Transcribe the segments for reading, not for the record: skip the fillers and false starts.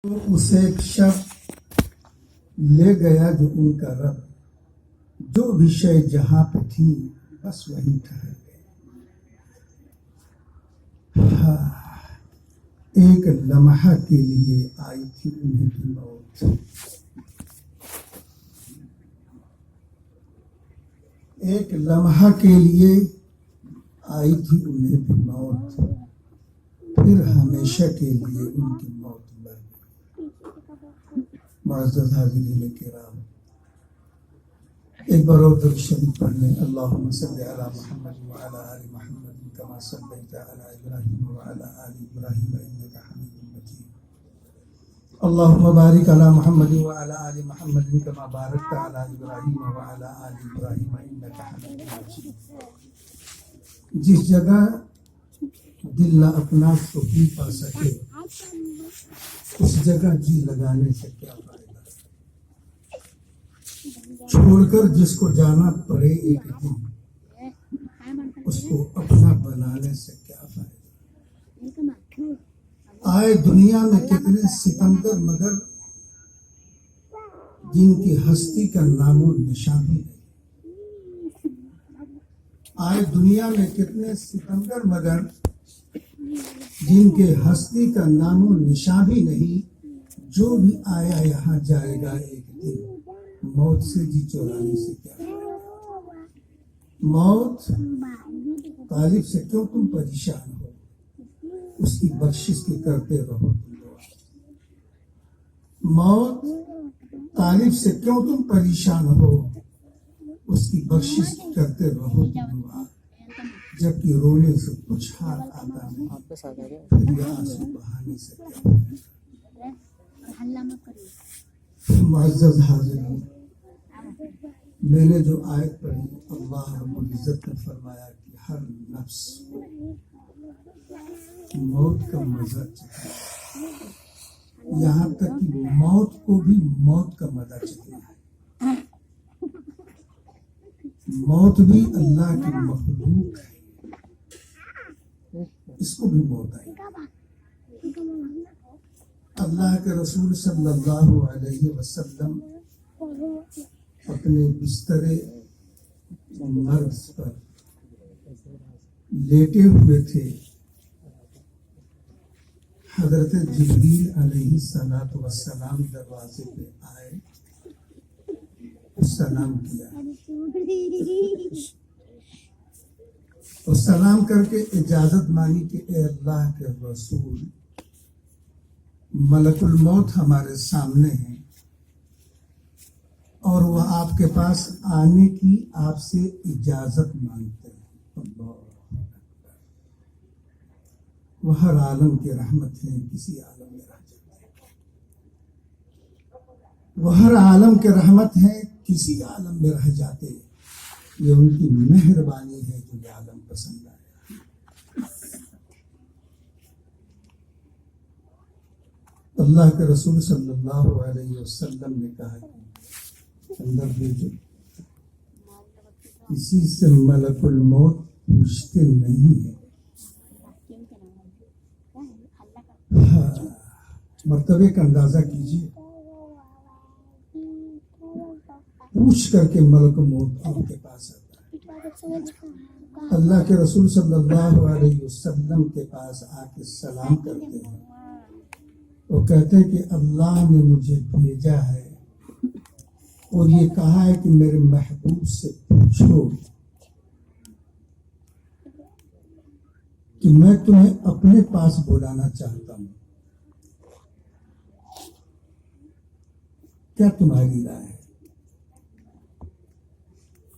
تو اسے ایک شب لے گیا جو ان کا رب، جو بھی شے جہاں پہ تھی بس وہیں ٹھہر گئے۔ ایک لمحہ کے لیے آئی تھی انہیں بھی موت، ایک لمحہ کے لیے آئی تھی انہیں بھی موت، پھر ہمیشہ کے لیے ان کی موت لگ گئی۔ معزز حاضرین کرام، ایک بار اور درود شریف پڑھ لیں۔ اللہم صلی علی محمد وعلی آل محمد کما صلیت علی ابراہیم وعلی آل ابراہیم انک حمید مجید۔ اللہم بارک علی محمد وعلی آل محمد کما بارکت علی ابراہیم وعلی آل ابراہیم انک حمید مجید۔ جس جگہ دل نہ اپنا تو بھی پا سکے، اس جگہ جی لگانے سے کیا فائدہ؟ چھوڑ کر جس کو جانا پڑے ایک دن، اس کو اپنا بنانے سے کیا فائدہ؟ آئے دنیا میں کتنے ستمگر مگر جن کی ہستی کا نام و نشان بھی نہیں۔ آئے دنیا میں کتنے ستمگر مگر جن کے ہستی کا نام و نشان بھی نہیں۔ جو بھی آیا یہاں جائے گا ایک دن، موت سے جی چورانے سے کیا فائدہ؟ موت طالب سے کیوں تم پریشان ہو، اس کی بخشش کی کرتے رہو تم دعا۔ موت طالب سے کیوں تم پریشان ہو، اس کی بخشش کی کرتے رہو تم دعا۔ جبکہ رونے سے کچھ ہاتھ آتا نہیں، پھر یہ آنسو بہانے سے کیا فائدہ؟ معزز حاضرین، میں نے جو آیت پڑھی، اللہ رب العزت نے فرمایا کہ ہر نفس موت کا مزہ چکھے، یہاں تک کہ موت کو بھی موت کا مزہ چکھنا ہے۔ موت بھی اللہ کی مخلوق ہے، اس کو بھی موت آئی۔ اللہ کے رسول صلی اللہ علیہ وسلم اپنے بستر مرض پر لیٹے ہوئے تھے، حضرت جبریل علیہ السلام دروازے پہ آئے، سلام کیا اور سلام کر کے اجازت مانگی کہ اے اللہ کے رسول، ملک الموت ہمارے سامنے ہیں اور وہ آپ کے پاس آنے کی آپ سے اجازت مانگتے ہیں۔ اللہ اکبر۔ وہ ہر عالم کی رحمت ہے، کسی عالم میں رہ جاتے ہیں۔ وہ ہر عالم کی رحمت ہے، کسی عالم میں رہ جاتے ہیں۔ یہ ان کی مہربانی ہے جو یہ عالم پسند آیا۔ اللہ کے رسول صلی اللہ علیہ وسلم نے کہا کہ اندر بھیجو، کسی سے ملک الموت پوچھتے نہیں ہیں۔ مرتبے کا اندازہ کیجیے، پوچھ کر کے ملک الموت آپ کے پاس آتا ہے۔ اللہ کے رسول صلی اللہ علیہ وسلم کے پاس آ کے سلام کرتے ہیں، وہ کہتے ہیں کہ اللہ نے مجھے بھیجا ہے اور یہ کہا ہے کہ میرے محبوب سے پوچھو کہ میں تمہیں اپنے پاس بلانا چاہتا ہوں، کیا تمہاری رائے ہے؟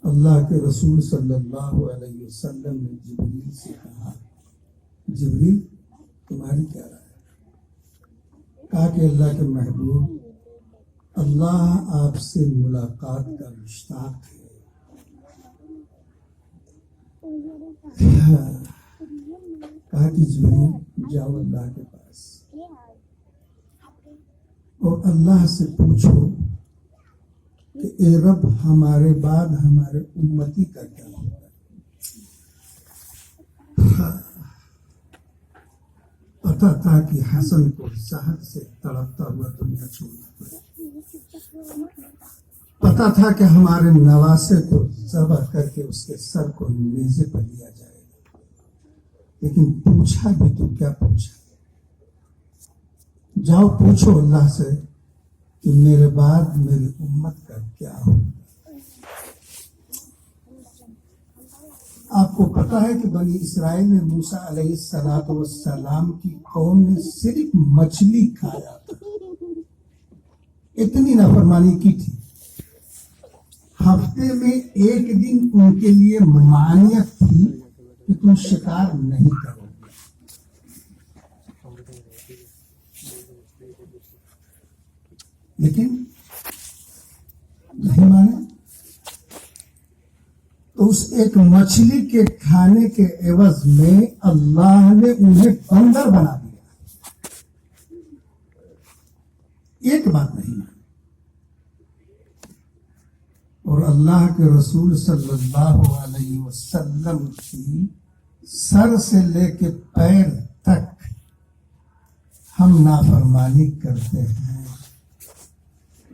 اللہ کے رسول صلی اللہ علیہ وسلم نے جبریل سے کہا، جبریل تمہاری کیا رائے ہے؟ کہا کہ اللہ کے محبوب، اللہ آپ سے ملاقات کا مشتاق ہے۔ کہا کہ جبریل جاؤ اللہ کے پاس اور اللہ سے پوچھو کہ اے رب، ہمارے بعد ہمارے امتی کا کیا ہوگا؟ پتا تھا کہ حسن کو زہر سے تڑپتا ہوا دنیا چھوڑنا پڑے، پتا تھا کہ ہمارے نواسے کو ذبح کر کے اس کے سر کو نیزے پر لیا جائے گا، لیکن پوچھا بھی تو کیا پوچھا؟ جاؤ پوچھو اللہ سے کہ میرے بعد میری امت کا کیا ہوگا۔ آپ کو پتا ہے کہ بنی اسرائیل میں موسیٰ علیہ السلام کی قوم نے صرف مچھلی کھایا تھا، اتنی نافرمانی کی تھی۔ ہفتے میں ایک دن ان کے لیے ممانعت تھی کہ تم شکار نہیں کرو گے، لیکن نہیں مانے تو اس ایک مچھلی کے کھانے کے عوض میں اللہ نے انہیں بندر بنا دیا۔ ایک بات نہیں مانی، اور اللہ کے رسول صلی اللہ علیہ وسلم کی سر سے لے کے پیر تک ہم نافرمانی کرتے ہیں۔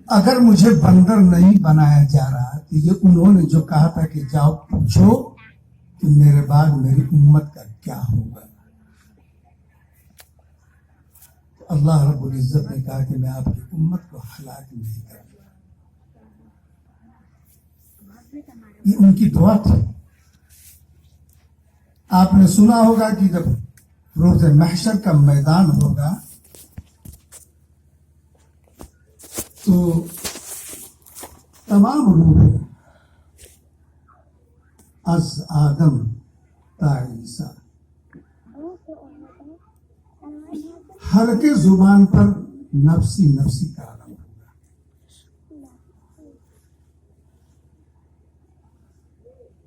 اگر مجھے بندر نہیں بنایا جا رہا تو یہ انہوں نے جو کہا تھا کہ جاؤ پوچھو کہ میرے بعد میری امت کا کیا ہوگا، اللہ رب العزت نے کہا کہ میں آپ کی امت کو ہلاک نہیں کروں گا۔ یہ ان کی دعا تھی۔ آپ نے سنا ہوگا کہ جب روز محشر کا میدان ہوگا تو تمام روح از آدم تا عیسیٰ ہر کے زبان پر نفسی نفسی کا عالم ہوگا،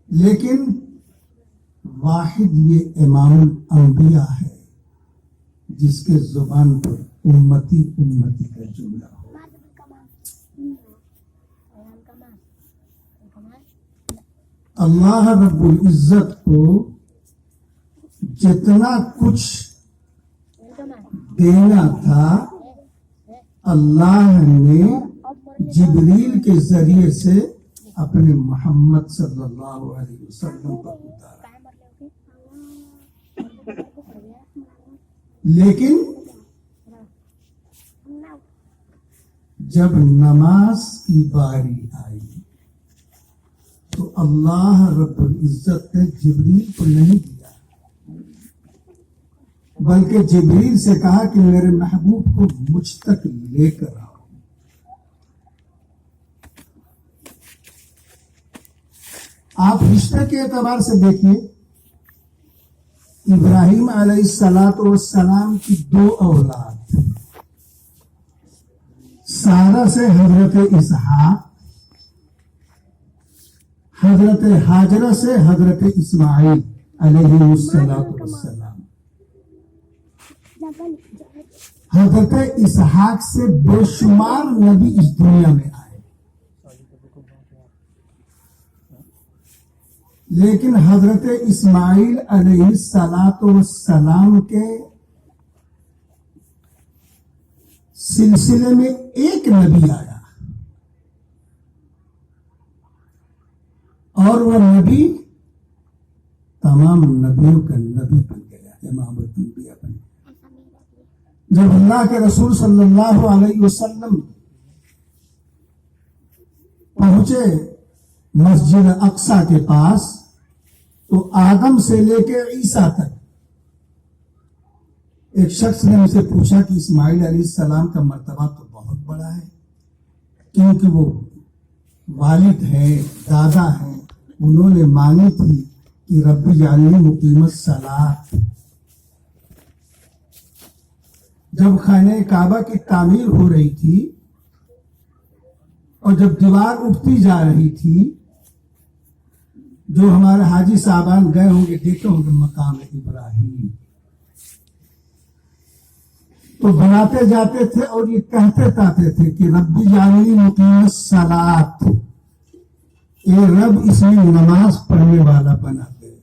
لیکن واحد یہ امام الانبیاء ہے جس کے زبان پر امتی امتی کا جملہ ہو۔ اللہ رب العزت کو جتنا کچھ دینا تھا اللہ نے جبریل کے ذریعے سے اپنے محمد صلی اللہ علیہ وسلم پر اتارا، لیکن جب نماز کی باری آئی تو اللہ رب العزت نے جبریل کو نہیں دیا، بلکہ جبریل سے کہا کہ میرے محبوب کو مجھ تک لے کر آؤ۔ آپ رشتہ کے اعتبار سے دیکھیے، ابراہیم علیہ السلام کی دو اولاد، سارہ سے حضرت اسحاق، حضرت ہاجرہ سے حضرت اسماعیل علیہ السلام۔ حضرت اسحاق سے بے شمار نبی اس دنیا میں آئے، لیکن حضرت اسماعیل علیہ السلام کے سلسلے میں ایک نبی آیا، اور وہ نبی تمام نبیوں کا نبی بن گیا، امام الانبیاء بن گیا۔ جب اللہ کے رسول صلی اللہ علیہ وسلم پہنچے مسجد اقصی کے پاس تو آدم سے لے کے عیسیٰ تک ایک شخص نے مجھ سے پوچھا کہ اسماعیل علیہ السلام کا مرتبہ تو بہت بڑا ہے، کیونکہ وہ والد ہیں، دادا ہیں، انہوں نے مانگی تھی کہ رب اجعلنی مقیم الصلاۃ۔ جب خانہ کعبہ کی تعمیر ہو رہی تھی اور جب دیوار اٹھتی جا رہی تھی، جو ہمارے حاجی صاحبان گئے ہوں گے دیکھے ہوں گے مقام ابراہیم، تو بناتے جاتے تھے اور یہ کہتے جاتے تھے کہ رب اجعلنی مقیم الصلاۃ، اے رب اس میں نماز پڑھنے والا بنا دے۔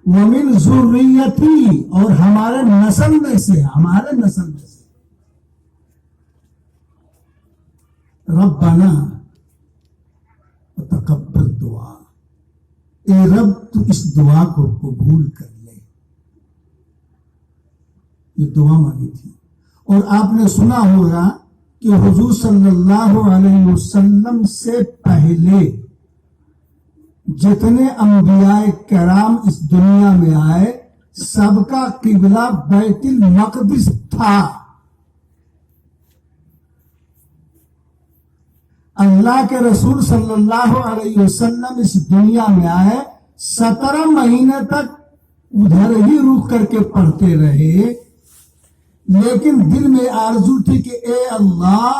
ومن ذریتی، اور ہمارے نسل میں سے، ہمارے نسل میں سے، ربنا تقبل دعا، اے رب تو اس دعا کو قبول کر لے. یہ دعا مانگی تھی. اور آپ نے سنا ہوگا کہ حضور صلی اللہ علیہ وسلم سے پہلے جتنے انبیاء کرام اس دنیا میں آئے سب کا قبلہ بیت المقدس تھا. اللہ کے رسول صلی اللہ علیہ وسلم اس دنیا میں آئے، 17 مہینے تک ادھر ہی رک کر کے پڑھتے رہے، لیکن دل میں آرزو تھی کہ اے اللہ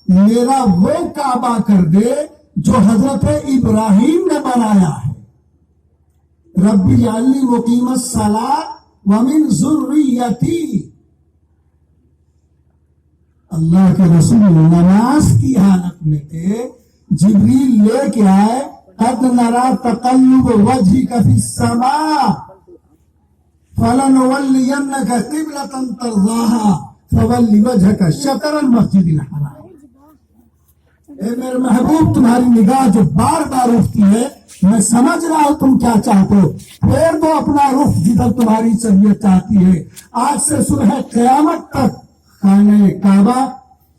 میرا وہ کعبہ کر دے جو حضرت ابراہیم نے بنایا ہے. رب اجعلنی مقیم الصلاۃ ومن ذریتی. اللہ کے رسول نماز کی حالت میں تھے، جبریل لے کے آئے، قد نرى تقلب وجهك في السماء فلنولينك قبلة ترضاها فول وجهك شطر المسجد الحرام. اے میرے محبوب تمہاری نگاہ جو بار بار اٹھتی ہے، میں سمجھ رہا ہوں تم کیا چاہتے ہو، پھیر دو اپنا رخ جدھر تمہاری طبیعت چاہتی ہے. آج سے صبح قیامت تک خانہ کعبہ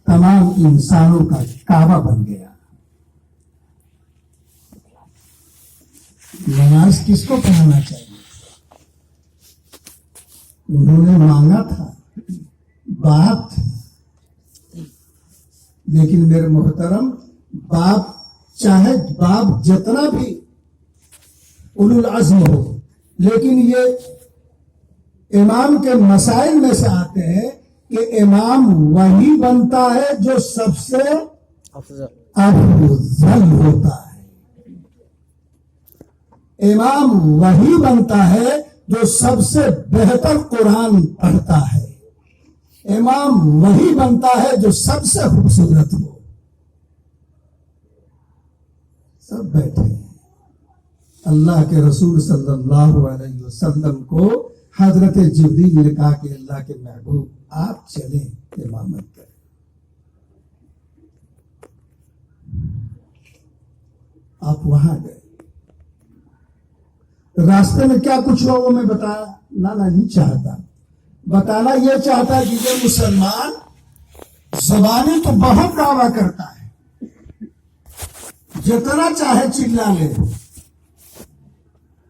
تمام انسانوں کا کعبہ بن گیا. نماز کس کو پڑھنا چاہیے؟ انہوں نے مانگا تھا، باپ تھے، لیکن میرے محترم باپ چاہے باپ جتنا بھی اولو العزم ہو، لیکن یہ امام کے مسائل میں سے آتے ہیں کہ امام وہی بنتا ہے جو سب سے افضل ہوتا ہے. امام وہی بنتا ہے جو سب سے بہتر قرآن پڑھتا ہے. امام وہی بنتا ہے جو سب سے خوبصورت ہو. سب بیٹھے ہیں. اللہ کے رسول صلی اللہ علیہ وسلم کو حضرت جبریل نے کہا کہ اللہ کے محبوب آپ چلیں امامت کریں. آپ وہاں گئے. راستے میں کیا کچھ ہوا وہ میں بتانا نہیں چاہتا. بتانا یہ چاہتا ہے کہ یہ مسلمان زبانی تو بہت دعویٰ کرتا ہے، جتنا چاہے چلا لے،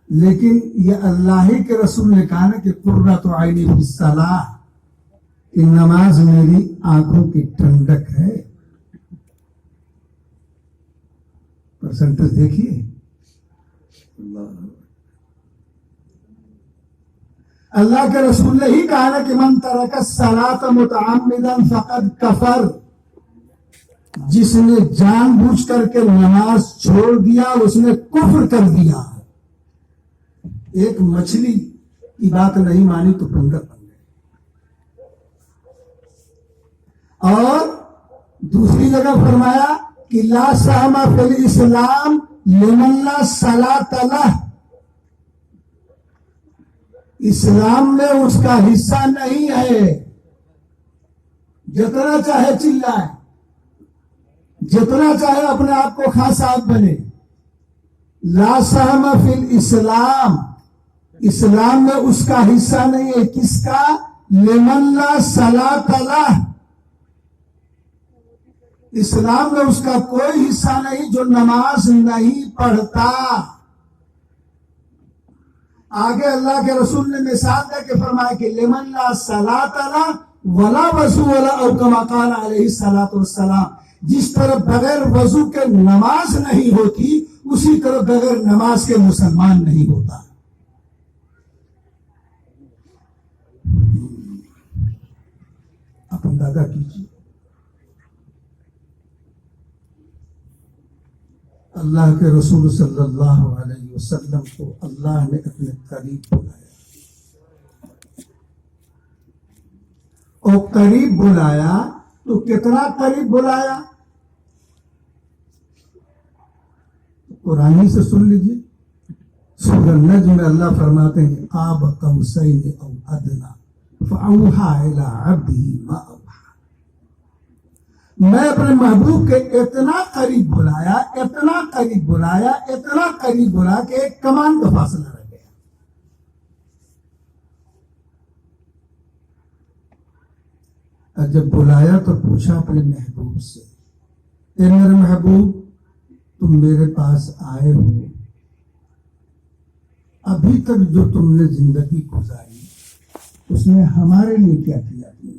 لیکن یہ اللہ ہی کے رسول نے کہا نا کہ قرۃ عینی فی الصلاۃ، کہ نماز میری آنکھوں کی ٹھنڈک ہے. پرسنٹیج دیکھیے. اللہ کے رسول نے ہی کہا نا کہ من ترک الصلاۃ متعمدا فقد کفر. جس نے جان بوجھ کر کے نماز چھوڑ دیا اس نے کفر کر دیا. ایک مچھلی کی بات نہیں مانی تو بندر بن گئے. اور دوسری جگہ فرمایا کہ لا سہم فی الاسلام لمن لا صلاۃ لہ. اسلام میں اس کا حصہ نہیں ہے. جتنا چاہے چلائے، جتنا چاہے اپنے آپ کو خاص صاحب بنے. لا سہم فی الاسلام، اسلام میں اس کا حصہ نہیں ہے. کس کا؟ لمن لا صلاۃ لہ. اسلام میں اس کا کوئی حصہ نہیں جو نماز نہیں پڑھتا. آگے اللہ کے رسول نے مثال دے کے فرمایا کہ لمن لا صلاۃ لہ ولا وضو ولا، او کما قال علیہ الصلوۃ والسلام. جس طرح بغیر وضو کے نماز نہیں ہوتی اسی طرح بغیر نماز کے مسلمان نہیں ہوتا. آپ اندازہ کیجیے اللہ کے رسول صلی اللہ علیہ وسلم کو اللہ نے اپنے قریب بلایا، اور قریب بلایا تو کتنا قریب بلایا؟ قرآن سے سن لیجیے. سورہ النجم میں اللہ فرماتے ہیں قاب قوسین او ادنا فاوحى الى عبده ما اوحى. میں اپنے محبوب کے اتنا قریب بلایا اتنا قریب بلایا اتنا قریب بلایا کہ ایک کمان کا فاصلہ رہ گیا. اور جب بلایا تو پوچھا اپنے محبوب سے اے میرے محبوب تم میرے پاس آئے ہو, ابھی تک جو تم نے زندگی گزاری اس میں ہمارے لیے کیا کیا تم نے؟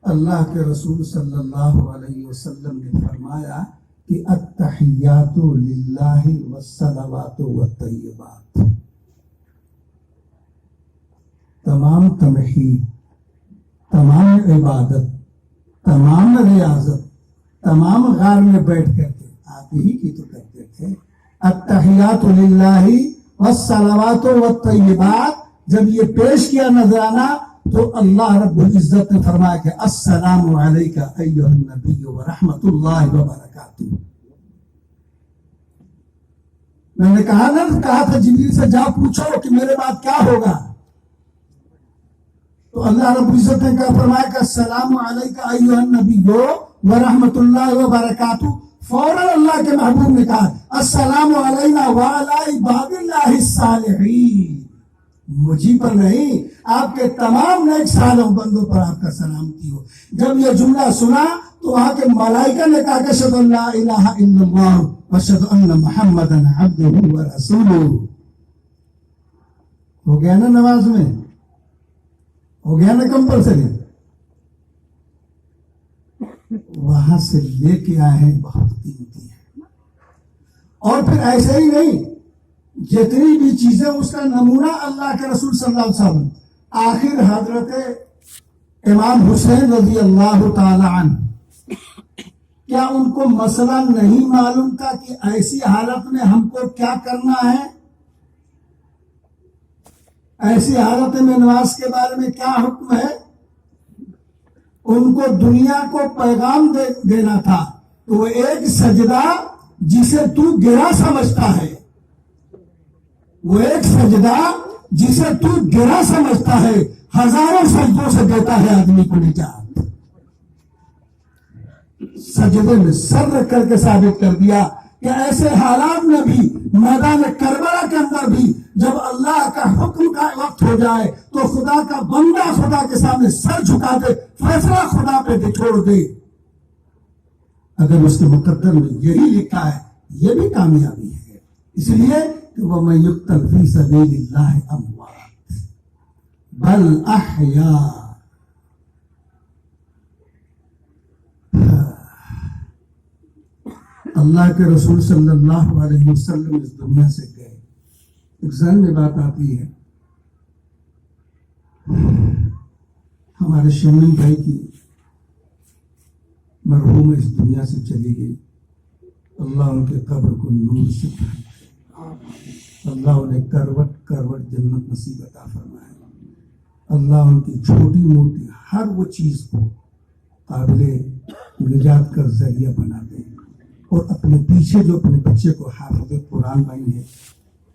اللہ کے رسول صلی اللہ علیہ وسلم نے فرمایا کہ التحیات للہ والصلوات والطیبات, تمام تمہید, تمام عبادت, تمام ریاضت, تمام غار میں بیٹھ کر کے آپ ہی کی تو کرتے تھے. التحیات للہ والصلوات والطیبات جب یہ پیش کیا نذرانہ تو اللہ رب العزت نے فرمایا کہ السلام علیکہ ایھا النبی ورحمۃ اللہ وبرکاتہ. میں نے کہا تھا جبریل سے جا پوچھو کہ میرے بعد کیا ہوگا, تو اللہ رب العزت نے کہا فرمایا کہ السلام علیکہ ایھا النبی ورحمۃ اللہ وبرکاتہ. فوراً اللہ کے محبوب نے کہا السلام علینا وعلی عباد اللہ الصالحین, مجھے پر نہیں آپ کے تمام نیک صالح بندوں پر آپ کا سلامتی ہو. جب یہ جملہ سنا تو وہاں کے ملائکہ نے کہا کہ اشہد ان لا الہ الا اللہ واشہد ان محمدا عبدہ ورسولہ. ہو گیا نا نماز میں, ہو گیا نا کمپلسری. وہاں سے لے کے آئے ہیں بہت قیمتی ہے. اور پھر ایسے ہی نہیں, جتنی بھی چیزیں اس کا نمونہ اللہ کے رسول صلی اللہ علیہ وسلم. آخر حضرت امام حسین رضی اللہ تعالی عنہ, کیا ان کو مسئلہ نہیں معلوم تھا کہ ایسی حالت میں ہم کو کیا کرنا ہے؟ ایسی حالت میں نماز کے بارے میں کیا حکم ہے؟ ان کو دنیا کو پیغام دینا تھا. تو وہ ایک سجدہ جسے تو گرا سمجھتا ہے, وہ ایک سجدہ جسے تو گرا سمجھتا ہے, ہزاروں سجدوں سے دیتا ہے آدمی کو نجات. سجدے میں سر رکھ کر کے ثابت کر دیا کہ ایسے حالات میں بھی, میدان کربلا کے اندر بھی, جب اللہ کا حکم کا وقت ہو جائے تو خدا کا بندہ خدا کے سامنے سر جھکا دے, فیصلہ خدا پہ چھوڑ دے. اگر اس کے مقدر میں یہی لکھا ہے یہ بھی کامیابی ہے. اس لیے کہ وَمَن يُقْتَلْ فِي سَبِيلِ اللَّهِ أَمْوَاتٌ بَلْ أَحْيَاءٌ. اللہ کے رسول صلی اللہ علیہ وسلم اس دنیا سے گئے. ایک ذہن میں بات آتی ہے, ہمارے شمیم بھائی کی مرحوم اس دنیا سے چلی گئی. اللہ ان کے قبر کو نور سے بھر دے, اللہ انہیں کروٹ کروٹ جنت نصیب عطا فرمائے. اللہ ان کی چھوٹی موٹی ہر وہ چیز کو قابل نجات کا ذریعہ بنا دے, اور اپنے پیچھے جو اپنے بچے کو حافظ قرآن بنی ہے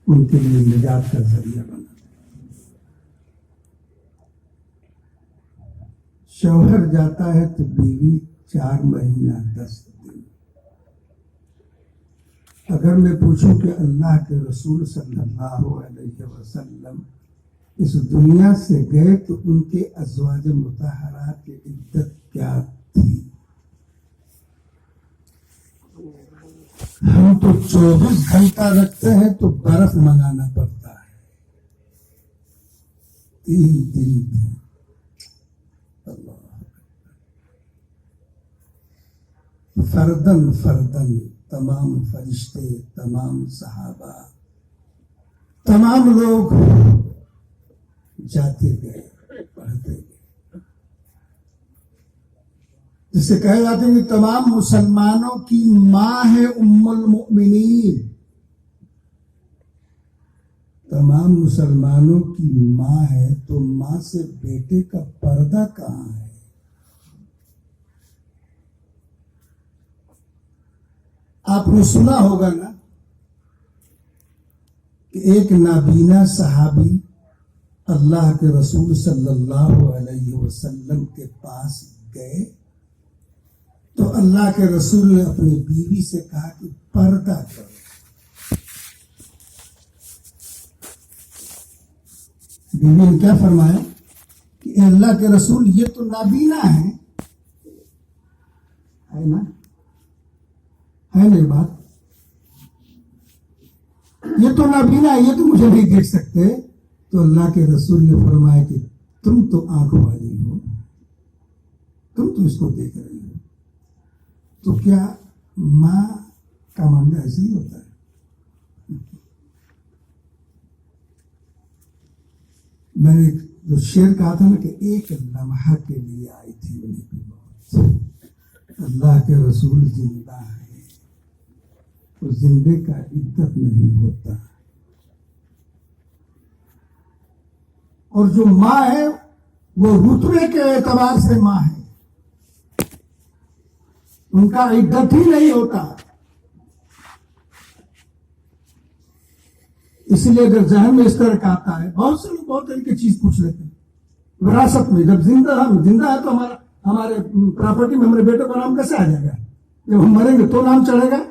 ان کے لیے نجات کا ذریعہ بنا دے. شوہر جاتا ہے تو بیوی 4 مہینہ 10 دن. اگر میں پوچھوں کہ اللہ کے رسول صلی اللہ علیہ وسلم اس دنیا سے گئے تو ان کے ازواج مطہرات کی عدت کیا تھی؟ ہم تو 24 گھنٹہ رکھتے ہیں تو برف منگانا پڑتا ہے. 3 دن تھے. فردن فردن تمام فرشتے, تمام صحابہ, تمام لوگ جاتے گئے, پڑھتے گئے. جسے کہے جاتے ہیں کہ تمام مسلمانوں کی ماں ہے ام المؤمنین. تمام مسلمانوں کی ماں ہے تو ماں سے بیٹے کا پردہ کہاں ہے؟ آپ نے سنا ہوگا نا کہ ایک نابینا صحابی اللہ کے رسول صلی اللہ علیہ وسلم کے پاس گئے تو اللہ کے رسول نے اپنی بیوی سے کہا کہ پردہ کرو. بیوی نے کیا فرمایا کہ اے اللہ کے رسول یہ تو نابینا ہے نا, ہے نہیں بات, یہ تو نابینا ہے, یہ تو مجھے نہیں دیکھ سکتے. تو اللہ کے رسول نے فرمایا کہ تم تو آنکھوں والی ہو, تم تو اس کو دیکھ رہی ہو, تو کیا ماں کا معاملہ ایسے ہی ہوتا ہے؟ میں نے جو شعر کہا تھا نا کہ ایک لمحہ کے لیے آئی تھی انہیں کی موت, اللہ کے رسول زندہ ہے, تو زندے کا عدت نہیں ہوتا. اور جو ماں ہے وہ رتبے کے اعتبار سے ماں ہے, ان کا عدت ہی نہیں ہوتا. اس لیے اگر ذہن میں اس طرح کا آتا ہے, بہت سے لوگ بہت طرح کی چیز پوچھ لیتے ہیں وراثت میں, جب ہم زندہ ہے تو ہمارے پراپرٹی میں ہمارے بیٹے کا نام کیسے آ جائے گا؟ جب ہم مریں گے تو نام چڑھے گا.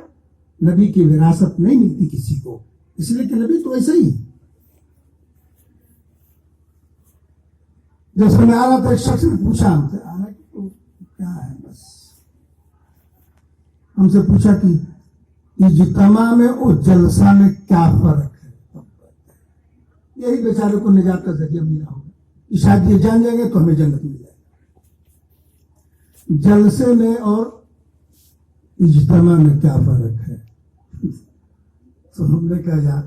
نبی کی وراثت نہیں ملتی کسی کو, اس لیے کہ نبی تو ایسے ہی. جب میں آ رہا تھا ایک شخص نے پوچھا ہم سے, تو کیا ہے, بس ہم سے پوچھا کہ اجتماع میں اور جلسہ میں کیا فرق ہے. یہی بیچارے کو نجات کا ذریعہ ملا ہوگا, شاید یہ جان جائیں گے تو ہمیں جنت مل جائے گا. جلسے میں اور اجتماع میں کیا فرق ہے؟ تو ہم نے کہا یار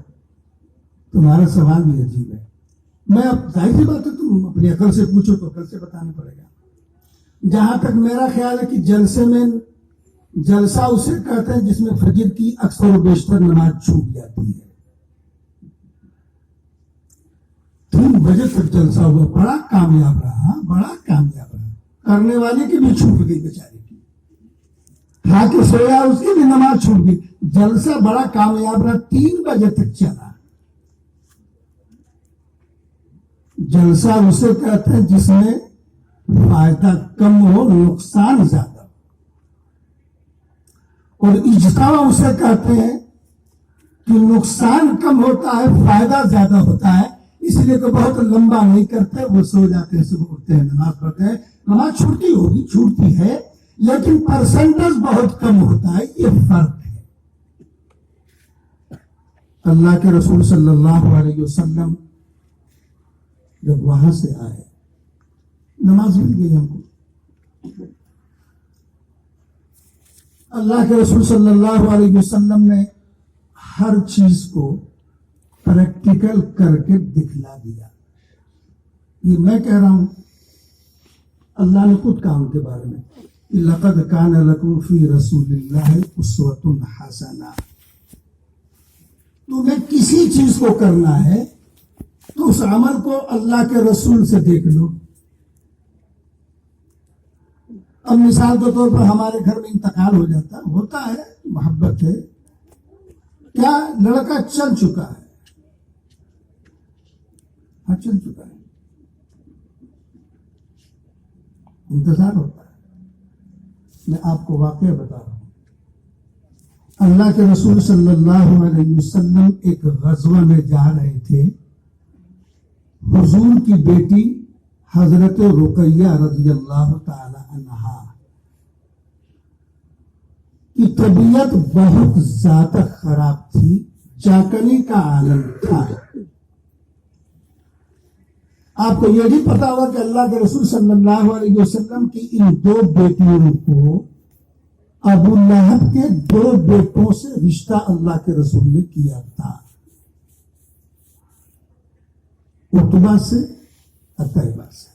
تمہارا سوال بھی عجیب ہے. میں اب ظاہر سی بات ہے تم اپنی عقل سے پوچھو تو عقل سے بتانا پڑے گا. جہاں تک میرا خیال ہے کہ جلسے میں جلسہ اسے کہتے ہیں جس میں فجر کی اکثر و بیشتر نماز چھوٹ جاتی ہے. 3 بجے تک جلسہ ہوا, بڑا کامیاب رہا, کرنے والے کی بھی چھوٹ گئی بیچارے کی, کھا کے سویا اس کی بھی نماز چھوٹ گئی. جلسہ بڑا کامیاب رہا, 3 بجے تک چلا. جلسہ اسے کہتے ہیں جس میں فائدہ کم ہو نقصان زیادہ ہو, اور اجتماع اسے کہتے ہیں کہ نقصان کم ہوتا ہے فائدہ زیادہ ہوتا ہے. اس لیے تو بہت لمبا نہیں کرتے, وہ سو جاتے ہیں, صبح اٹھتے ہیں, نماز پڑھتے ہیں. نماز چھوٹتی ہے لیکن پرسنٹیج بہت کم ہوتا ہے. یہ فرق ہے. اللہ کے رسول صلی اللہ علیہ وسلم جب وہاں سے آئے, نماز مل گئی ہم کو. اللہ کے رسول صلی اللہ علیہ وسلم نے ہر چیز کو پریکٹیکل کر کے دکھلا دیا. یہ میں کہہ رہا ہوں, اللہ نے خود کہا ان کے بارے میں, لقد کان لکم فی رسول اللہ اسوۃ حسنہ. تمہیں کسی چیز کو کرنا ہے تو اس عمل کو اللہ کے رسول سے دیکھ لو. اب مثال کے طور پر ہمارے گھر میں انتقال ہو جاتا ہوتا ہے, محبت ہے, کیا لڑکا چل چکا ہے, ہاں چل چکا ہے, انتظار ہوتا ہے. میں آپ کو واقعہ بتا رہا ہوں. اللہ کے رسول صلی اللہ علیہ وسلم ایک غزوہ میں جا رہے تھے. حضور کی بیٹی حضرت رقیہ رضی اللہ تعالی عنہا کی طبیعت بہت زیادہ خراب تھی, چاکنی کا عالم تھا. آپ کو یہ بھی پتا ہوگا کہ اللہ کے رسول صلی اللہ علیہ وسلم کی ان 2 بیٹیوں کو ابو لہب کے 2 بیٹوں سے رشتہ اللہ کے رسول نے کیا تھا, عتبہ سے, عتیبہ سے.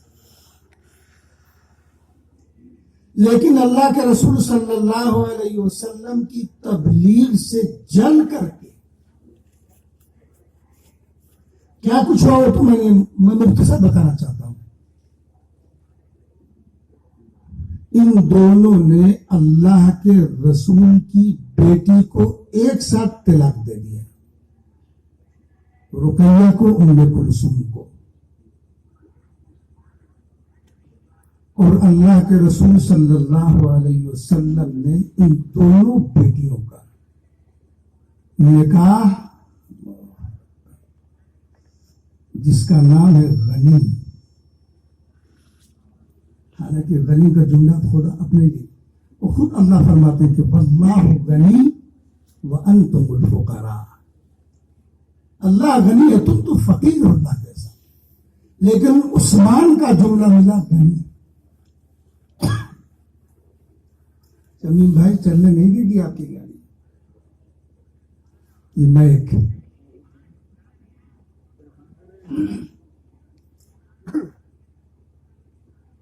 لیکن اللہ کے رسول صلی اللہ علیہ وسلم کی تبلیغ سے جل کر کے کیا کچھ ہوا تو میں مختصر بتانا چاہتا ہوں. ان دونوں نے اللہ کے رسول کی بیٹی کو ایک ساتھ طلاق دے دیا، رقیہ کو، ام کلثوم کو، اور اللہ کے رسول صلی اللہ علیہ وسلم نے ان دونوں بیٹیوں کا نکاح، جس کا نام ہے غنی، حالانکہ غنی کا جملہ خود اپنے لیے، وہ خود اللہ فرماتے ہیں کہ واللہ غنی وانتم الفقراء، اللہ غنی ہے، تم تو فقیر ہو اللہ کے ساتھ، لیکن عثمان کا جملہ ملا غنی۔ شمیم بھائی چلنے نہیں دے گی آپ کی گاڑی، یہ میک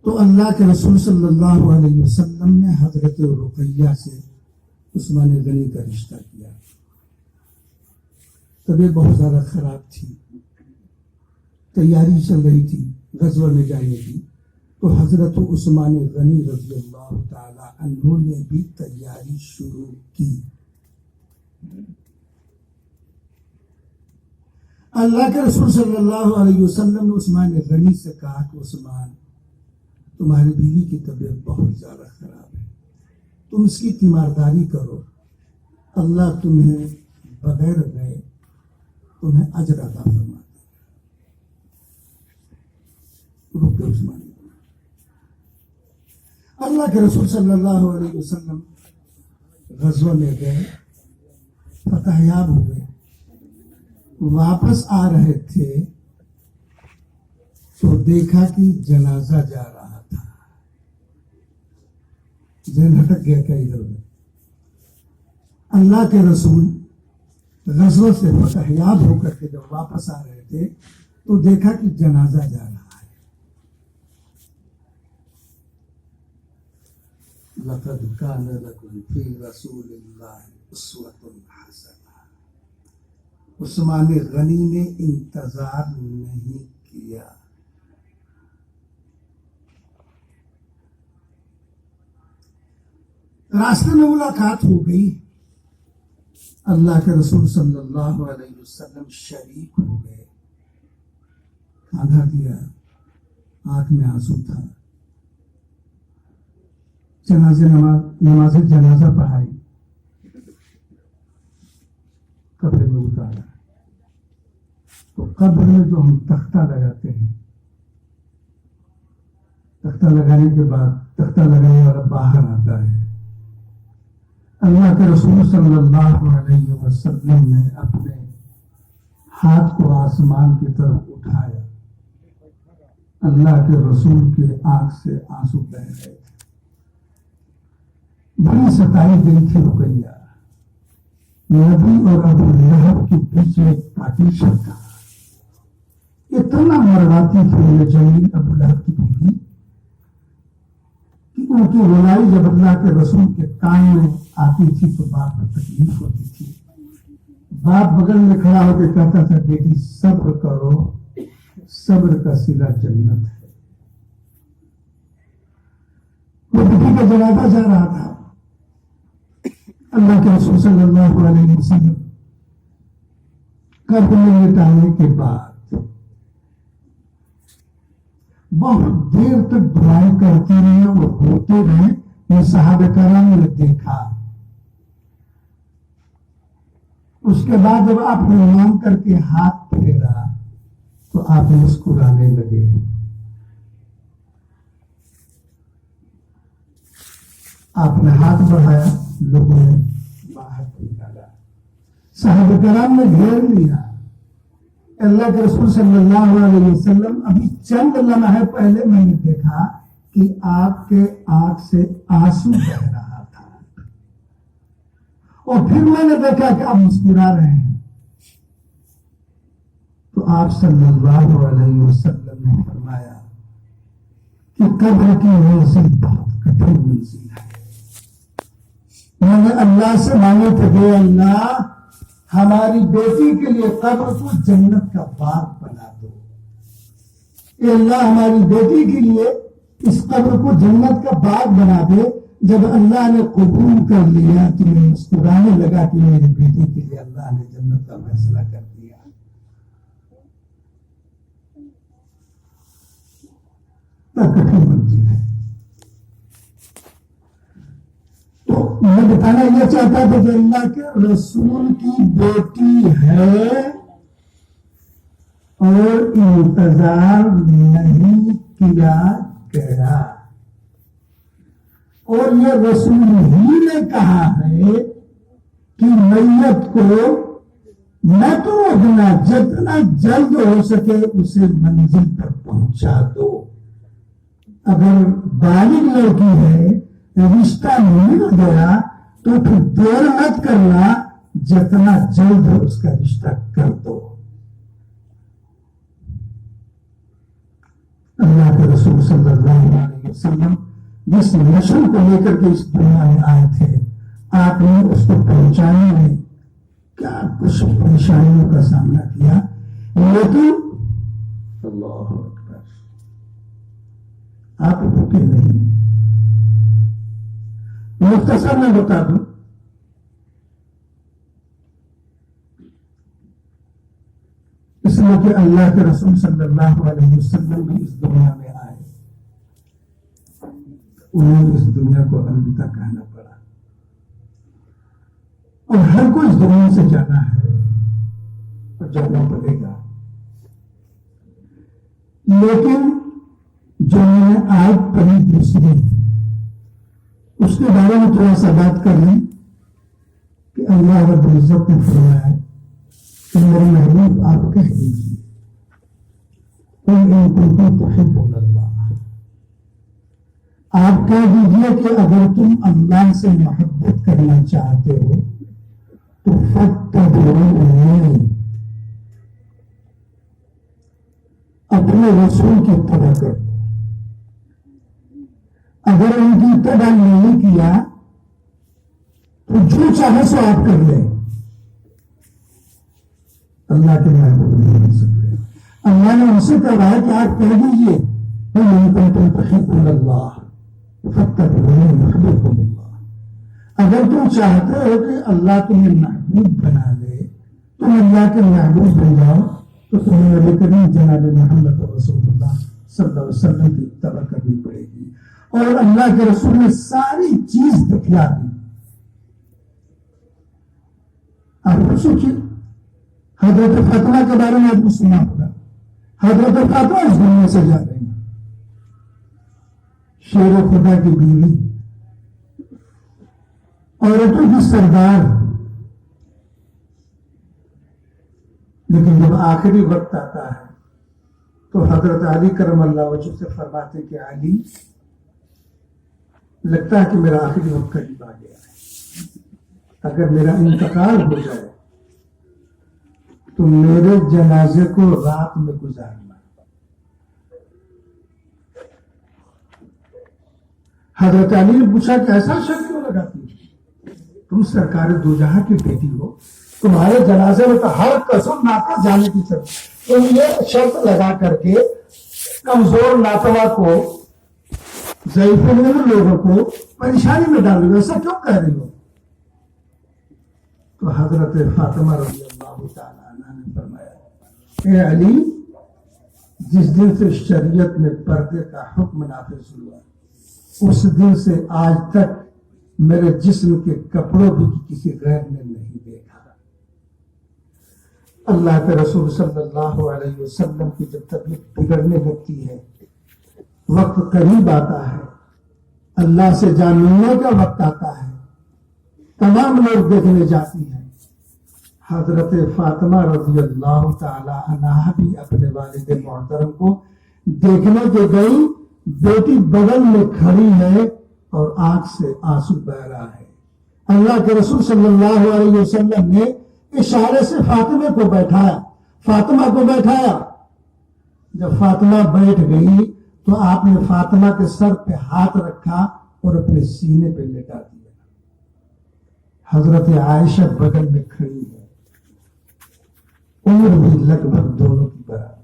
تو اللہ کے رسول صلی اللہ علیہ وسلم نے حضرت رقیہ سے عثمان غنی کا رشتہ کیا۔ طبیعت بہت زیادہ خراب تھی، تیاری چل رہی تھی غزوہ میں جانے کی، تو حضرت عثمان غنی رضی اللہ تعالی عنہ نے بھی تیاری شروع کی۔ اللہ کے رسول صلی اللہ علیہ وسلم نے عثمان غنی سے کہا کہ عثمان، تمہاری بیوی کی طبیعت بہت زیادہ خراب ہے، تم اس کی تیمارداری کرو، اللہ تمہیں بغیر گئے تمہیں اجر عطا فرماتا ہے۔ رک گئے عثمان، اللہ کے رسول صلی اللہ علیہ وسلم غزوہ میں گئے، فتح یاب ہو گئے، واپس آ رہے تھے تو دیکھا کہ جنازہ جا رہا تھا، ذہن ہٹک گیا کیا ادھر ادھر۔ اللہ کے رسول غزوہ سے فتح یاب ہو کر کے جب واپس آ رہے تھے تو دیکھا کہ جنازہ جا رہا ہے۔ لقد كان لكم في رسول الله اسوة حسنة، عثمان غنی نے انتظار نہیں کیا، راستے میں ملاقات ہو گئی، اللہ کے رسول صلی اللہ علیہ وسلم شریک ہو گئے، کاندھا دیا، آنکھ میں آنسو تھا، نماز جنازہ پڑھائی، قبر میں اتارا، تو قبر میں جو ہم تختہ لگاتے ہیں، تختہ لگانے کے بعد تختہ لگانے والا باہر آتا ہے، اللہ کے رسول صلی اللہ علیہ وسلم نے اپنے ہاتھ کو آسمان کی طرف اٹھایا، اللہ کے رسول کے آنکھ سے آنسو بہہ رہے تھے، بڑی ستائی گئی تھی رقیہ، نبی اور ابو لہب کے بیچ میں ایک پارٹیشن تھا، اتنا مرواتی تھی یہ جمیل ابو لہب کی بیوی کہ ان کی رلائی جب اللہ کے رسول کے کان میں آتی تھی تو باپ کو تکلیف ہوتی تھی، باپ بغل میں کھڑا ہو کے کہتا تھا بیٹی صبر کرو، صبر کا صلہ جنت ہے۔ وہ بیٹی کا جنازہ جا رہا تھا، اللہ کے رسول صلی اللہ علیہ وسلم قبر میں لٹانے کے بعد بہت دیر تک دعائیں کرتے رہے اور روتے رہے، یہ صحابہ کرام نے دیکھا۔ اس کے بعد جب آپ نے مان کر کے ہاتھ پھیرا تو آپ مسکرانے لگے، آپ نے ہاتھ بڑھایا، لوگوں نے باہر نکالا، صحابہ کرام نے گھیر لیا، اللہ کے رسول صلی اللہ علیہ وسلم ابھی چند لمحے پہلے میں نے دیکھا کہ آپ کے آنکھ سے آنسو بہ رہا تھا، اور پھر میں نے دیکھا کہ آپ مسکرا رہے ہیں، تو آپ صلی اللہ علیہ وسلم نے فرمایا کہ قبر کی منزل بہت کٹھن منزل ہے۔ میں نے اللہ سے مانگے تھے، اللہ ہماری بیٹی کے لیے قبر کو جنت کا باغ بنا دو، اے اللہ ہماری بیٹی کے لیے اس قبر کو جنت کا باغ بنا دے، جب اللہ نے قبول کر لیا تو میں مسکرانے لگا کہ میری بیٹی کے لیے اللہ نے جنت کا فیصلہ کر دیا. کٹھن منزل ہے. تو میں بتانا یہ چاہتا تھا کہ اللہ کے رسول کی بیٹی ہے اور انتظار نہیں کیا گیا. اور یہ رسول ہی نے کہا ہے کہ میت کو نہ تو اتنا جتنا جلد ہو سکے اسے منزل پر پہنچا دو. اگر بالغ لڑکی ہے رشتہ مل گیا تو پھر دیر مت کرنا, جتنا جلد ہو اس کا رشتہ کر دو. اللہ کے رسول صلی اللہ علیہ وسلم جس نسل کو لے کر کے اس دنیا میں آئے تھے, آپ نے اس کو پہنچانے میں کیا کچھ پریشانیوں کا سامنا کیا, لیکن اللہ اکبر آپ رکے نہیں. مختصر میں بتا دوں, اس لیے کہ اللہ کے رسول صلی اللہ علیہ وسلم بھی اس دنیا میں آئے, انہیں اس دنیا کو الوداع کہنا پڑا, اور ہر کوئی اس دنیا سے جانا ہے اور جانا پڑے گا. لیکن جو میں نے آج پڑھی دوسری, اس کے بارے میں تھوڑا سا بات کر لیں کہ اللہ رب العزت نے فرمایا کہ میرے محبوب آپ کہہ دیجیے ان کنتم تحبون اللہ, آپ کہہ دیجیے کہ اگر تم اللہ سے محبت کرنا چاہتے ہو تو فاتبعونی, اپنے رسول کی اتباع کر دو. اگر ان کی اتباع نہیں کیا تو جو چاہے سو آپ کر لیں, اللہ کے محبوب نہیں بن سکتے. اللہ نے ان سے کہا ہے کہ آپ کہہ دیجیے ان کنتم تحبون اللہ فاتبعونی یحببکم اللہ. اگر تم چاہتے ہو کہ اللہ تمہیں محبوب بنا لے, تم اللہ کے محبوب بن جاؤ, تو تمہیں نبی کریم جناب محمد رسول اللہ صلی اللہ علیہ وسلم کی اتباع کرنی پڑے گی. اور اللہ کے رسول نے ساری چیز دکھلا دی. آپ کو سوچیے, حضرت فاطمہ کے بارے میں آپ کو سنا ہوگا. حضرت فاطمہ اس دنیا سے جا رہی ہیں, شیر خدا کی بیوی, عورتوں کی سردار. لیکن جب آخری وقت آتا ہے تو حضرت علی کرم اللہ وجہ سے فرماتے کہ علی, لگتا ہے کہ میرا آخری وقت قریب آ گیا ہے, اگر میرا انتقال ہو جائے تو میرے جنازے کو رات میں گزارنا. حضرت علی نے پوچھا کہ ایسا شک کیوں لگاتی ہے, تم سرکار دو جہاں کی بیٹی ہو, تمہارے جنازے میں تو ہر قسم ناپس جانے کی شرط, تم یہ شرط لگا کر کے کمزور ناتوا کو, ضعیف لوگوں کو پریشانی میں ڈال رہی ہو, ایسا کیوں کہہ رہی ہو؟ تو حضرت فاطمہ رضی اللہ تعالیٰ عنہ نے فرمایا اے علی, جس دن سے شریعت میں پردے کا حکم نافذ ہوا اس دن سے آج تک میرے جسم کے کپڑوں بھی کسی غیر نے نہیں دیکھا. اللہ کے رسول صلی اللہ علیہ وسلم کی جب طبیعت بگڑنے لگتی ہے, وقت قریب آتا ہے, اللہ سے جان ملنے کا وقت آتا ہے, تمام لوگ دیکھنے جاتی ہیں. حضرت فاطمہ رضی اللہ تعالی عنہا بھی اپنے والد محترم کو دیکھنے کے گئی, بیٹی بغل میں کھڑی ہے اور آنکھ سے آنسو بہ رہا ہے. اللہ کے رسول صلی اللہ علیہ وسلم نے اشارے سے فاطمہ کو بیٹھایا. جب فاطمہ بیٹھ گئی تو آپ نے فاطمہ کے سر پہ ہاتھ رکھا اور اپنے سینے پہ لٹا دیا. حضرت عائشہ بغل میں کھڑی ہے, عمر بھی لگ بھگ دونوں کی برابر.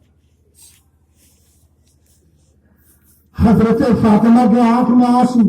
حضرت فاطمہ کے آنکھ میں آنسو,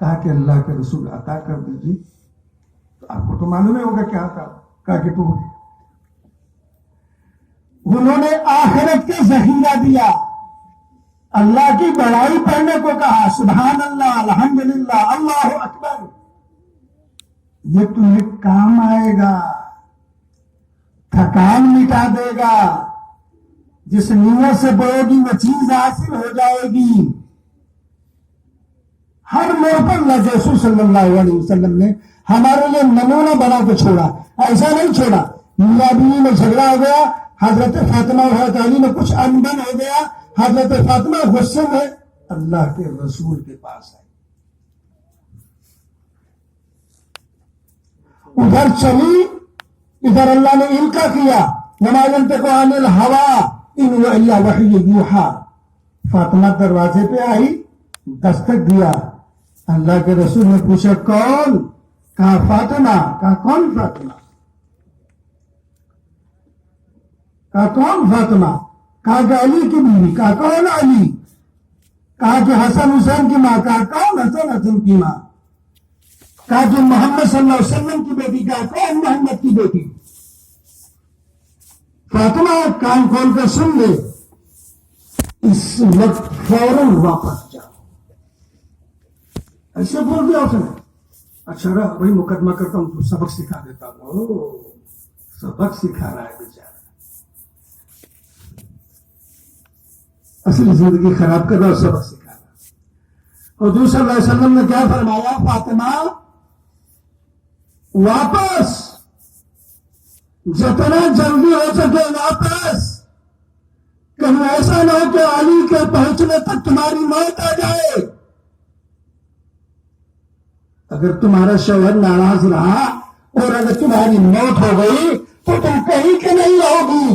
کہا کہ اللہ کے رسول عطا کر دیجیے. تو آپ کو تو معلوم ہی ہوگا کیا تھا. کہا کہ تو انہوں نے آخرت کا ذخیرہ دیا, اللہ کی بڑائی پڑھنے کو کہا, سبحان اللہ, الحمدللہ, اللہ اکبر. یہ تمہیں کام آئے گا, تھکان مٹا دے گا. جس نیت سے پڑھو گی وہ چیز حاصل ہو جائے گی. ہر موڑ پر اللہ رسول صلی اللہ علیہ وسلم نے ہمارے لیے نمونہ بنا کے چھوڑا. ایسا نہیں چھوڑا میاں بیوی میں جھگڑا ہو گیا, حضرت فاطمہ اور حضرت علی میں کچھ انبن ہو گیا, حضرت فاطمہ غصے میں اللہ کے رسول کے پاس آئی, ادھر چلی, ادھر اللہ نے ان کا کیا, وما ينطق عن الهوى ان هو الا وحی یوحی. فاطمہ دروازے پہ آئی, دستک دیا, اللہ کے رسول نے پوچھا کون؟ کہا فاطمہ. کہا کون فاطمہ؟ کہا کون فاطمہ؟ کہا کہ علی کی بیوی. کہا کون علی؟ کہا کہ حسن حسین کی ماں. کہا کون حسن حسن کی ماں؟ کہا کہ محمد صلی اللہ علیہ وسلم کی بیٹی. کہا کون محمد کی بیٹی؟ فاطمہ کان کھول کر سن لے, اس وقت فوراً واپس جاؤ. ایسے بول دیا اس نے. اچھا وہی مقدمہ کرتا ہوں, تو سبق سکھا دیتا ہوں. سبق سکھا رہا ہے بیچارہ, اصلی زندگی خراب کر رہا اور سبق سکھا رہا. حضور صلی اللہ علیہ وسلم نے کیا فرمایا؟ فاطمہ واپس, جتنا جلدی ہو سکے واپس. کہیں ایسا نہ ہو کہ علی کے پہنچنے تک تمہاری موت آ جائے. اگر تمہارا شوہر ناراض رہا اور اگر تمہاری موت ہو گئی تو تم کہیں کے نہیں رہو گی.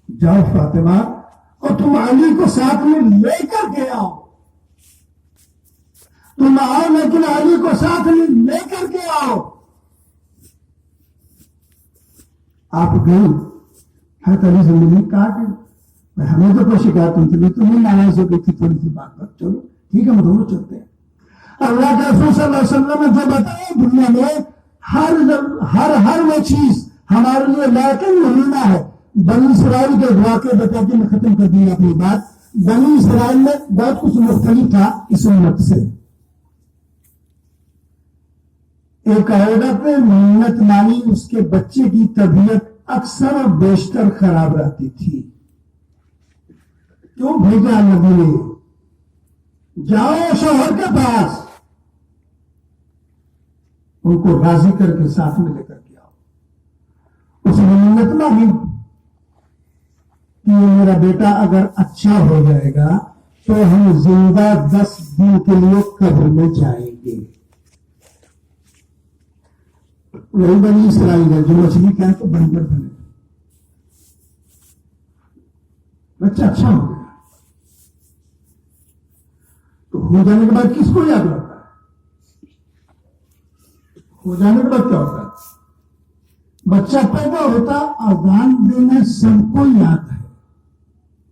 جاؤ فاطمہ, اور تم علی کو ساتھ میں لے کر کے آؤ. تم آؤ لیکن علی کو ساتھ میں لے کر کے آؤ. آپ گئی, حضرت علی سے ملی, کہا کہ ہمیں تو کوئی شکایت نہیں تھی, تمہیں ناراض ہو گئی تھی تھوڑی سی بات پر, چلو ٹھیک ہے ہم دونوں چلتے ہیں. اللہ کے رسول صلی اللہ علیہ وسلم نے جو بتایا دنیا میں ہر وہ چیز ہمارے لیے لیکن نمونہ ہے. بنی اسرائیل کے واقعے بتا کے میں ختم کر دیا اپنی بات. بنی اسرائیل میں بہت کچھ مختلف تھا اس امت سے. ایک عورت منت مانی, اس کے بچے کی طبیعت اکثر اور بیشتر خراب رہتی تھی. کیوں بھیجا نبی نے؟ جاؤ شوہر کے پاس, ان کو راضی کر کے ساتھ میں لے کر کے آؤ. اس نے منت مانی کہ میرا بیٹا اگر اچھا ہو جائے گا تو ہم زندہ 10 دن کے لیے قبر میں جائیں گے. وہی بنی اسرائیل ہے جو مچھلی کیا تو بنجر بنے. بچہ اچھا ہو گیا تو ہو جانے کے بعد کس کو یاد رہتا ہے؟ ہو جانے کے بعد کیا ہوتا ہے؟ بچہ پیدا ہوتا, اذان دینا سب کو یاد ہے.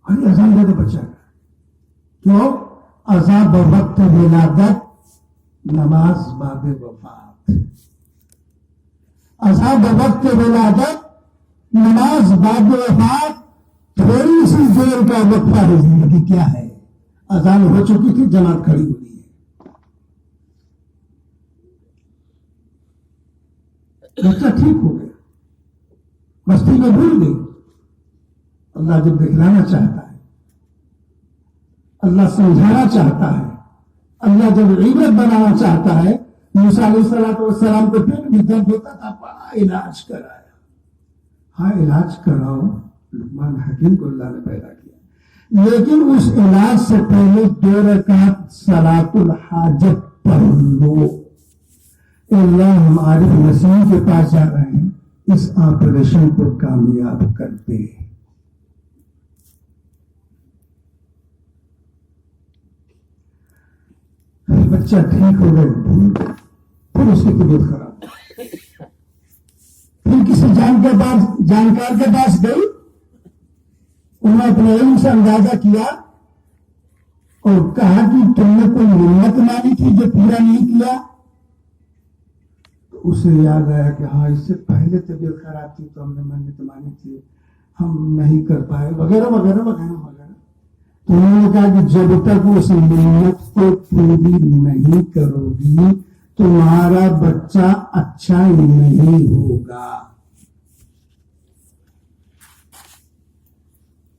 ارے اذان دے دو بچہ کا, کیوں؟ اذان بوقت ولادت, نماز بعد وفات. اذان بوقت ولادت, نماز بعد وفات. تھوڑی سی دیر کا وقفہ ہے زندگی. کیا ہے؟ اذان ہو چکی تھی, جماعت کھڑی ہوئی ہے. بچہ ٹھیک ہو گیا, مستی میں بھول گئی. اللہ جب دکھلانا چاہتا ہے, اللہ سمجھانا چاہتا ہے, اللہ جب عبرت بنانا چاہتا ہے. موسیٰ علیہ السلام کو پیٹ میں درد ہوتا تھا, بڑا علاج کرایا. ہاں علاج کراؤ, لقمان حکیم کو اللہ نے پیدا کیا, لیکن اس علاج سے پہلے 2 رکعت صلاۃ الحاجت پڑھ لو. اللہ ہم عارف نسیم کے پاس جا رہے ہیں, اس آپریشن کو کامیاب کر دے. بچہ ٹھیک ہو گئے, پھر اس کی طبیعت خراب, پھر کسی جانکار کے پاس گئی. انہوں نے اپنے علم سے اندازہ کیا اور کہا کہ تم نے کوئی منت مانی تھی جو پورا نہیں کیا؟ تو اسے یاد آیا کہ ہاں اس سے پہلے طبیعت خراب تھی تو ہم نے منت مانی تھی، ہم نہیں کر پائے، وغیرہ وغیرہ وغیرہ وغیرہ۔ تو انہوں نے کہا کہ جب تک اس منت کو پوری نہیں کرو گی تمہارا بچہ اچھا نہیں ہوگا۔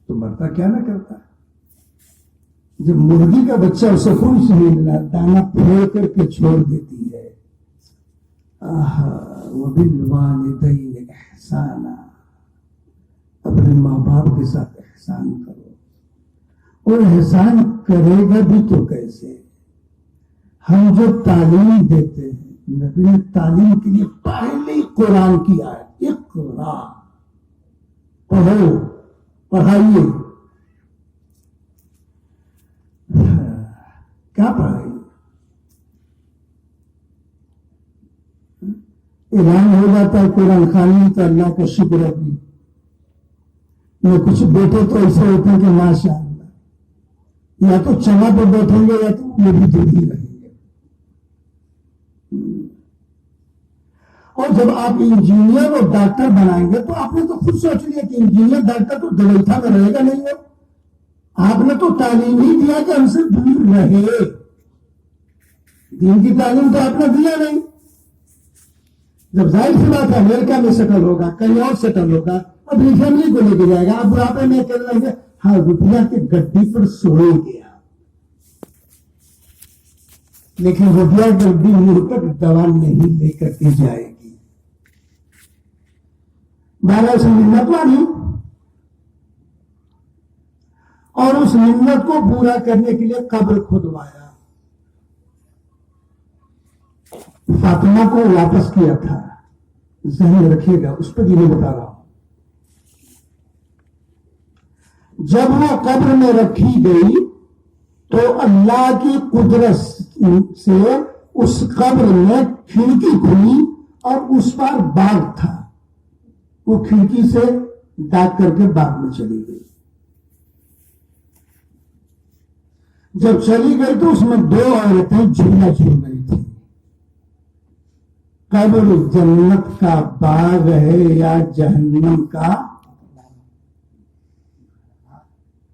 تو مرتا کیا نہ کرتا، جب مرغی کا بچہ اسے خود سے ملا دانا پھوڑ کر کے چھوڑ دیتی ہے۔ وَبِالْوَالِدَيْنِ إِحْسَانًا، اپنے ماں باپ کے ساتھ احسان کرو، اور احسان کرے گا بھی تو کیسے؟ ہم جو تعلیم دیتے ہیں، نبی نے تعلیم کے لیے پہلے قرآن کی آیت اقرا، پڑھو، پڑھائیے۔ کیا پڑھائیے؟ اعلان ہو جاتا ہے قرآن خوانی تو اللہ کا شکر ہے بھی، میں کچھ بیٹے تو ایسے ہوتے ہیں کہ ماشاء اللہ یا تو چنا پہ بیٹھیں گے یا تو وہ بھی دور ہی رہیں گے۔ اور جب آپ انجینئر اور ڈاکٹر بنائیں گے تو آپ نے تو خود سوچ لیا کہ انجینئر ڈاکٹر تو دلیتا میں رہے گا نہیں ہے، آپ نے تو تعلیم ہی دیا کہ ہم سے دور رہے، دین کی تعلیم تو آپ نے دیا نہیں۔ جب ظاہر سی بات ہے امریکہ میں سیٹل ہوگا، کہیں اور سیٹل ہوگا، اپنی فیملی کو لے کے جائے گا، آپ بڑھاپے میں کر رہے ہیں ہاں روپیہ کے گڈی پر سوئیں گے آپ، لیکن روپیہ گڈی منہ تک دوا نہیں لے کر کے جائے گی۔ 12 منت مانی اور اس منت کو پورا کرنے کے لیے قبر کھودوایا، فاطمہ کو واپس کیا تھا، ذہن رکھیے گا، اس پہ یہ بتا رہا ہوں۔ جب وہ قبر میں رکھی گئی تو اللہ کی قدرت سے اس قبر میں کھڑکی کھلی اور اس پر باغ تھا، وہ کھڑکی سے ڈاک کر کے باغ میں چلی گئی۔ جب چلی گئی تو اس میں 2 عورتیں جھولا جھول رہی تھیں۔ قبر جنت کا باغ ہے یا جہنم کا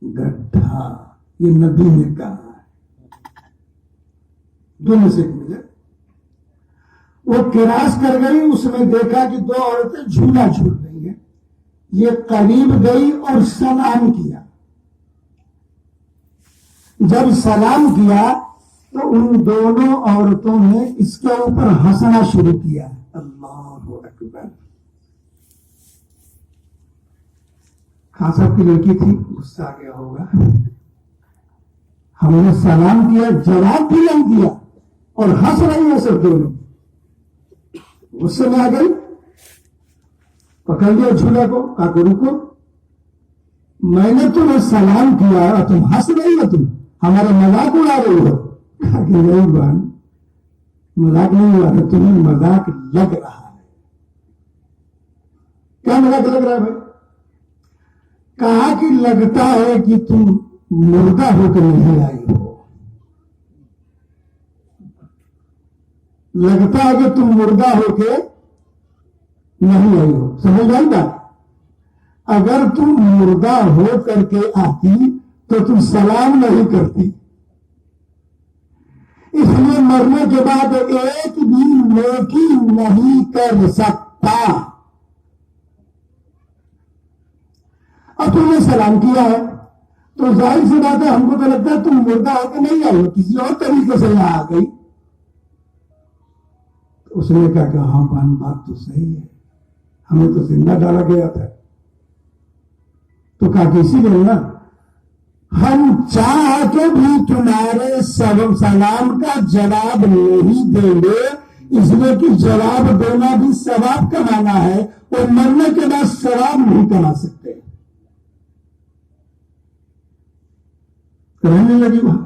گڈھا، یہ نبی نے کہا ہے، دونوں سے ملے۔ وہ کراس کر گئی، اس میں دیکھا کہ 2 عورتیں جھولا جھول رہی ہیں، یہ قریب گئی اور سلام کیا۔ جب سلام کیا تو ان دونوں عورتوں نے اس کے اوپر ہنسنا شروع کیا، اللہ اکبر۔ خان صاحب کی لڑکی تھی، غصہ آ گیا ہوگا، ہم نے سلام کیا، جواب بھی نہیں دیا اور ہنس رہی ہیں سب دونوں، غصے میں آ گئی، پکڑ لیا جھولا کو، کہا کہ رکو، میں نے تمہیں سلام کیا اور تم ہنس رہی ہو، تم ہمارا مذاق اڑا رہی ہو۔ کہا کہ نہیں بہن، مذاق نہیں ہوا ہے، تمہیں مذاق لگ رہا ہے۔ کیا مذاق لگ رہا ہے بھائی؟ کہا کہ لگتا ہے کہ تم مردہ ہو کے نہیں آئی ہو، لگتا ہے کہ تم مردہ ہو کے نہیں آئی ہو۔ سمجھ آئی بات؟ اگر تم مردہ ہو کر کے آتی تو تم سلام نہیں کرتی، اس لیے مرنے کے بعد ایک بھی نیکی نہیں کر سکتا۔ اور تم نے سلام کیا ہے تو ظاہر سی بات ہے ہم کو تو لگتا ہے تم مردہ ہو کے نہیں آئی ہو، کسی اور طریقے سے یہاں آ گئی۔ اس نے کہا کہ ہاں بہن بات تو صحیح ہے، ہمیں تو زندہ ڈالا گیا تھا۔ تو کہا کہ اسی لیے نا ہم چاہ کے بھی تمہارے سلام کا جواب نہیں دیں گے، اس لیے کہ جواب دینا بھی ثواب کمانا ہے، اور مرنے کے بعد ثواب نہیں کما سکتے۔ رہنے لگی وہاں۔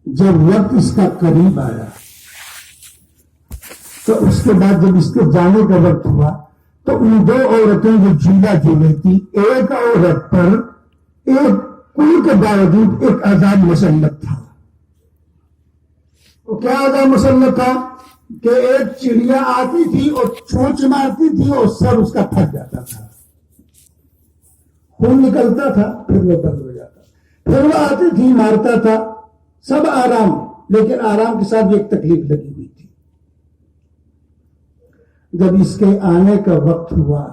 جب وقت اس کا قریب آیا تو اس کے بعد جب اس کے جانے کا وقت ہوا تو ان 2 عورتیں جو جھولا جھولے تھی، ایک عورت پر ایک کل کے باوجود ایک عذاب مسلط تھا. وہ کیا عذاب مسلط تھا کہ ایک چڑیا آتی تھی اور چونچ مارتی تھی اور سر اس کا پھٹ جاتا تھا, خون نکلتا تھا, پھر وہ بند ہو جاتا, پھر وہ آتی تھی مارتا تھا, سب آرام, لیکن آرام کے ساتھ بھی ایک تکلیف لگی ہوئی تھی. جب اس کے آنے کا وقت ہوا,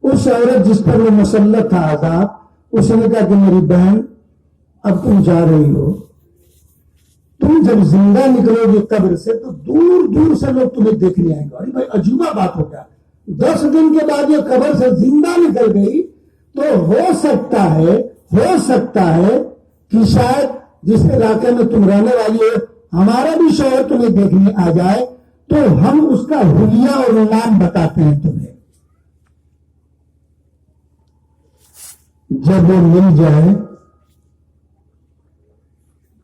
اس عورت جس پر وہ مسلط تھا عذاب, اس نے کہا کہ میری بہن اب تم جا رہی ہو, تم جب زندہ نکلو گی قبر سے تو دور دور سے لوگ تمہیں دیکھنے آئیں گے. ارے بھائی عجوبہ بات ہو گیا, 10 دن کے بعد یہ قبر سے زندہ نکل گئی تو ہو سکتا ہے کہ شاید جس علاقے میں تم رہنے والی ہو ہمارا بھی شوہر تمہیں دیکھنے آ جائے تو ہم اس کا حلیہ اور نام بتاتے ہیں تمہیں. جب وہ مل جائے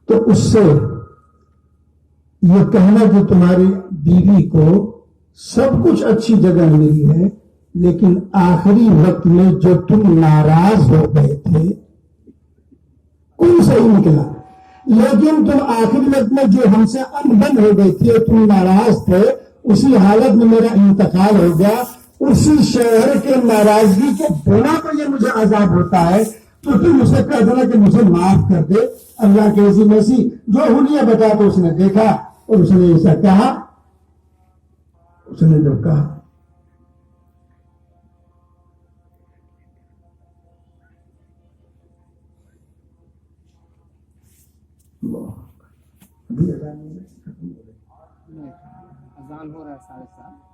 تو اس سے یہ کہنا کہ تمہاری بیوی کو سب کچھ اچھی جگہ ملی ہے, لیکن آخری وقت میں جو تم ناراض ہو گئے تھے کوئی صحیح نکلا, لیکن تم آخری وقت میں جو ہم سے انبن ہو گئی تھی اور تم ناراض تھے, اسی حالت میں میرا انتقال ہو گیا, اسی شوہر کے ناراضگی کے بنا پر یہ مجھے عذاب ہوتا ہے, تو تم اسے کہہ دینا کہ مجھے معاف کر دے. اللہ کے عزیز مسیح جو حلیہ بتا تو اس نے دیکھا اور اس نے ایسا کہا, اس نے جو کہا ابھی اذان ہو رہا ہے 7:30.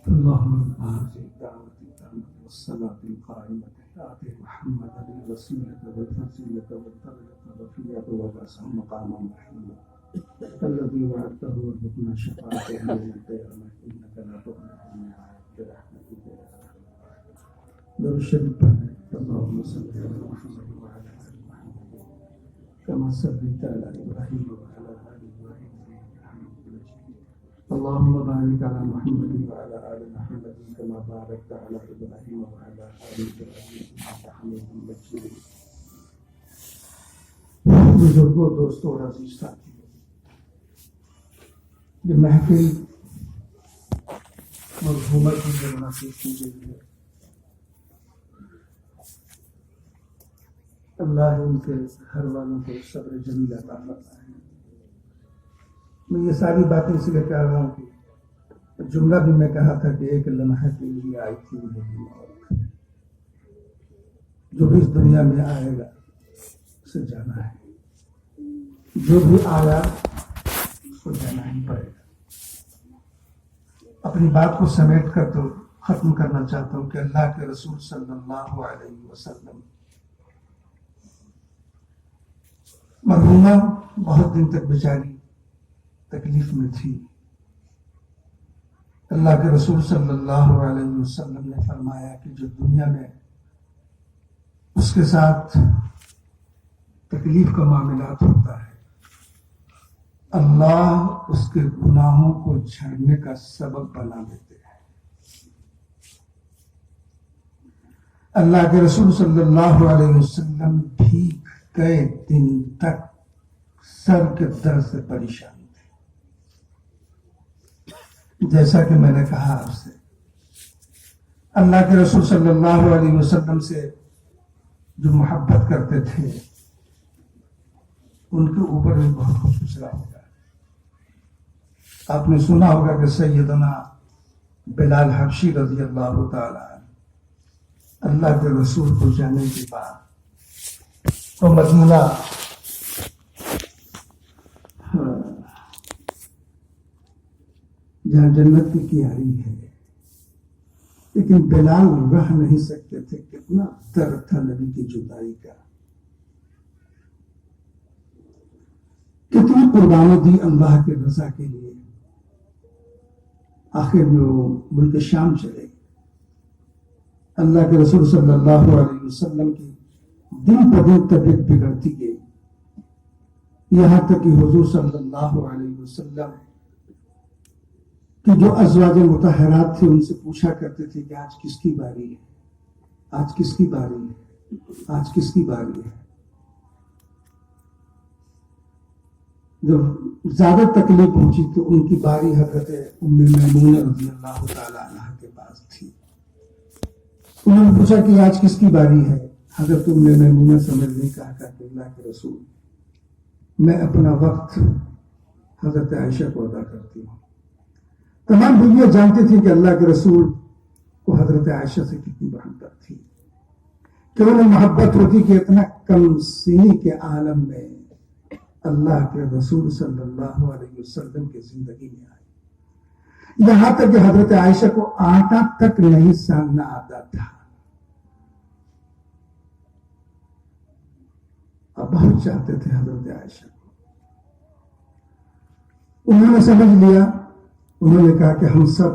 اللهم هذه الدعوة التامة والصلاة القائمة آت محمدا الوسيلة والفضيلة والدرجة الرفيعة وبعثه مقاما محمودا الذي وعدته وارزقنا شفاعته يوم القيامة إنك لا تخلف الميعاد برحمتك يا أرحم الراحمين. اللهم صل على محمد وعلى آل محمد كما صليت على إبراهيم وعلى آل إبراهيم إنك حميد مجيد. اللهم بارك على محمد وعلى آل محمد كما باركت على إبراهيم وعلى آل إبراهيم إنك حميد مجيد. بزرگوں، دوستوں اور عزیز ساتھیوں، یہ محفل مرحومت کی منعقد کی گئی ہے. اللہ ان کے گھر والوں کو صبر جمیل عطا فرمائے. میں یہ ساری باتیں اس لیے کہہ رہا ہوں کہ جملہ بھی میں کہا تھا کہ ایک لمحہ کے لیے آئی تھی میری موت، جو بھی اس دنیا میں آئے گا اسے جانا ہے، جو بھی آیا اس کو جانا ہی پڑے گا. اپنی بات کو سمیٹ کر تو ختم کرنا چاہتا ہوں کہ اللہ کے رسول صلی اللہ علیہ وسلم مرحومہ بہت دن تک بیچاری تکلیف میں تھی. اللہ کے رسول صلی اللہ علیہ وسلم نے فرمایا کہ جو دنیا میں اس کے ساتھ تکلیف کا معاملات ہوتا ہے، اللہ اس کے گناہوں کو جھڑنے کا سبب بنا دیتے ہیں. اللہ کے رسول صلی اللہ علیہ وسلم بھیگ کئی دن تک سر کے درد سے پریشان تھے. جیسا کہ میں نے کہا آپ سے، اللہ کے رسول صلی اللہ علیہ وسلم سے جو محبت کرتے تھے ان کے اوپر بھی بہت کچھ گزرا ہوگا. آپ نے سنا ہوگا کہ سیدنا بلال حبشی رضی اللہ تعالی اللہ کے رسول کو جانے کے بعد تو مدینہ جہاں جنت کی کیاری ہے، لیکن بلال رہ نہیں سکتے تھے. کتنا درد تھا نبی کی جدائی کا، کتنی قربانی دی اللہ کے رضا کے لیے. آخر میں وہ ملک شام چلے گئے. اللہ کے رسول صلی اللہ علیہ وسلم کی دن بدن طبیعت بگڑتی گئی، یہاں تک کہ حضور صلی اللہ علیہ وسلم کہ جو ازواج مطہرات تھے ان سے پوچھا کرتے تھے کہ آج کس کی باری ہے، آج کس کی باری ہے، آج کس کی باری ہے. جب زیادہ تکلیف پہنچی تو ان کی باری حضرت ام میمونہ رضی اللہ تعالی عنہ کے پاس تھی. انہوں نے پوچھا کہ آج کس کی باری ہے. حضرت ام میمونہ سمجھ نہیں کہا کہ اللہ کے رسول میں اپنا وقت حضرت عائشہ کو ادا کرتی ہوں. تمام بیویاں جانتی تھی کہ اللہ کے رسول کو حضرت عائشہ سے کتنی محبت تھی، کہ انہیں محبت ہوتی کہ اتنا کم سینی کے عالم میں اللہ کے رسول صلی اللہ علیہ وسلم کی زندگی میں آئے. یہاں تک کہ حضرت عائشہ کو آٹا تک نہیں ساننا آتا تھا. اب بہت چاہتے تھے حضرت عائشہ کو. انہوں نے سمجھ لیا، انہوں نے کہا کہ ہم سب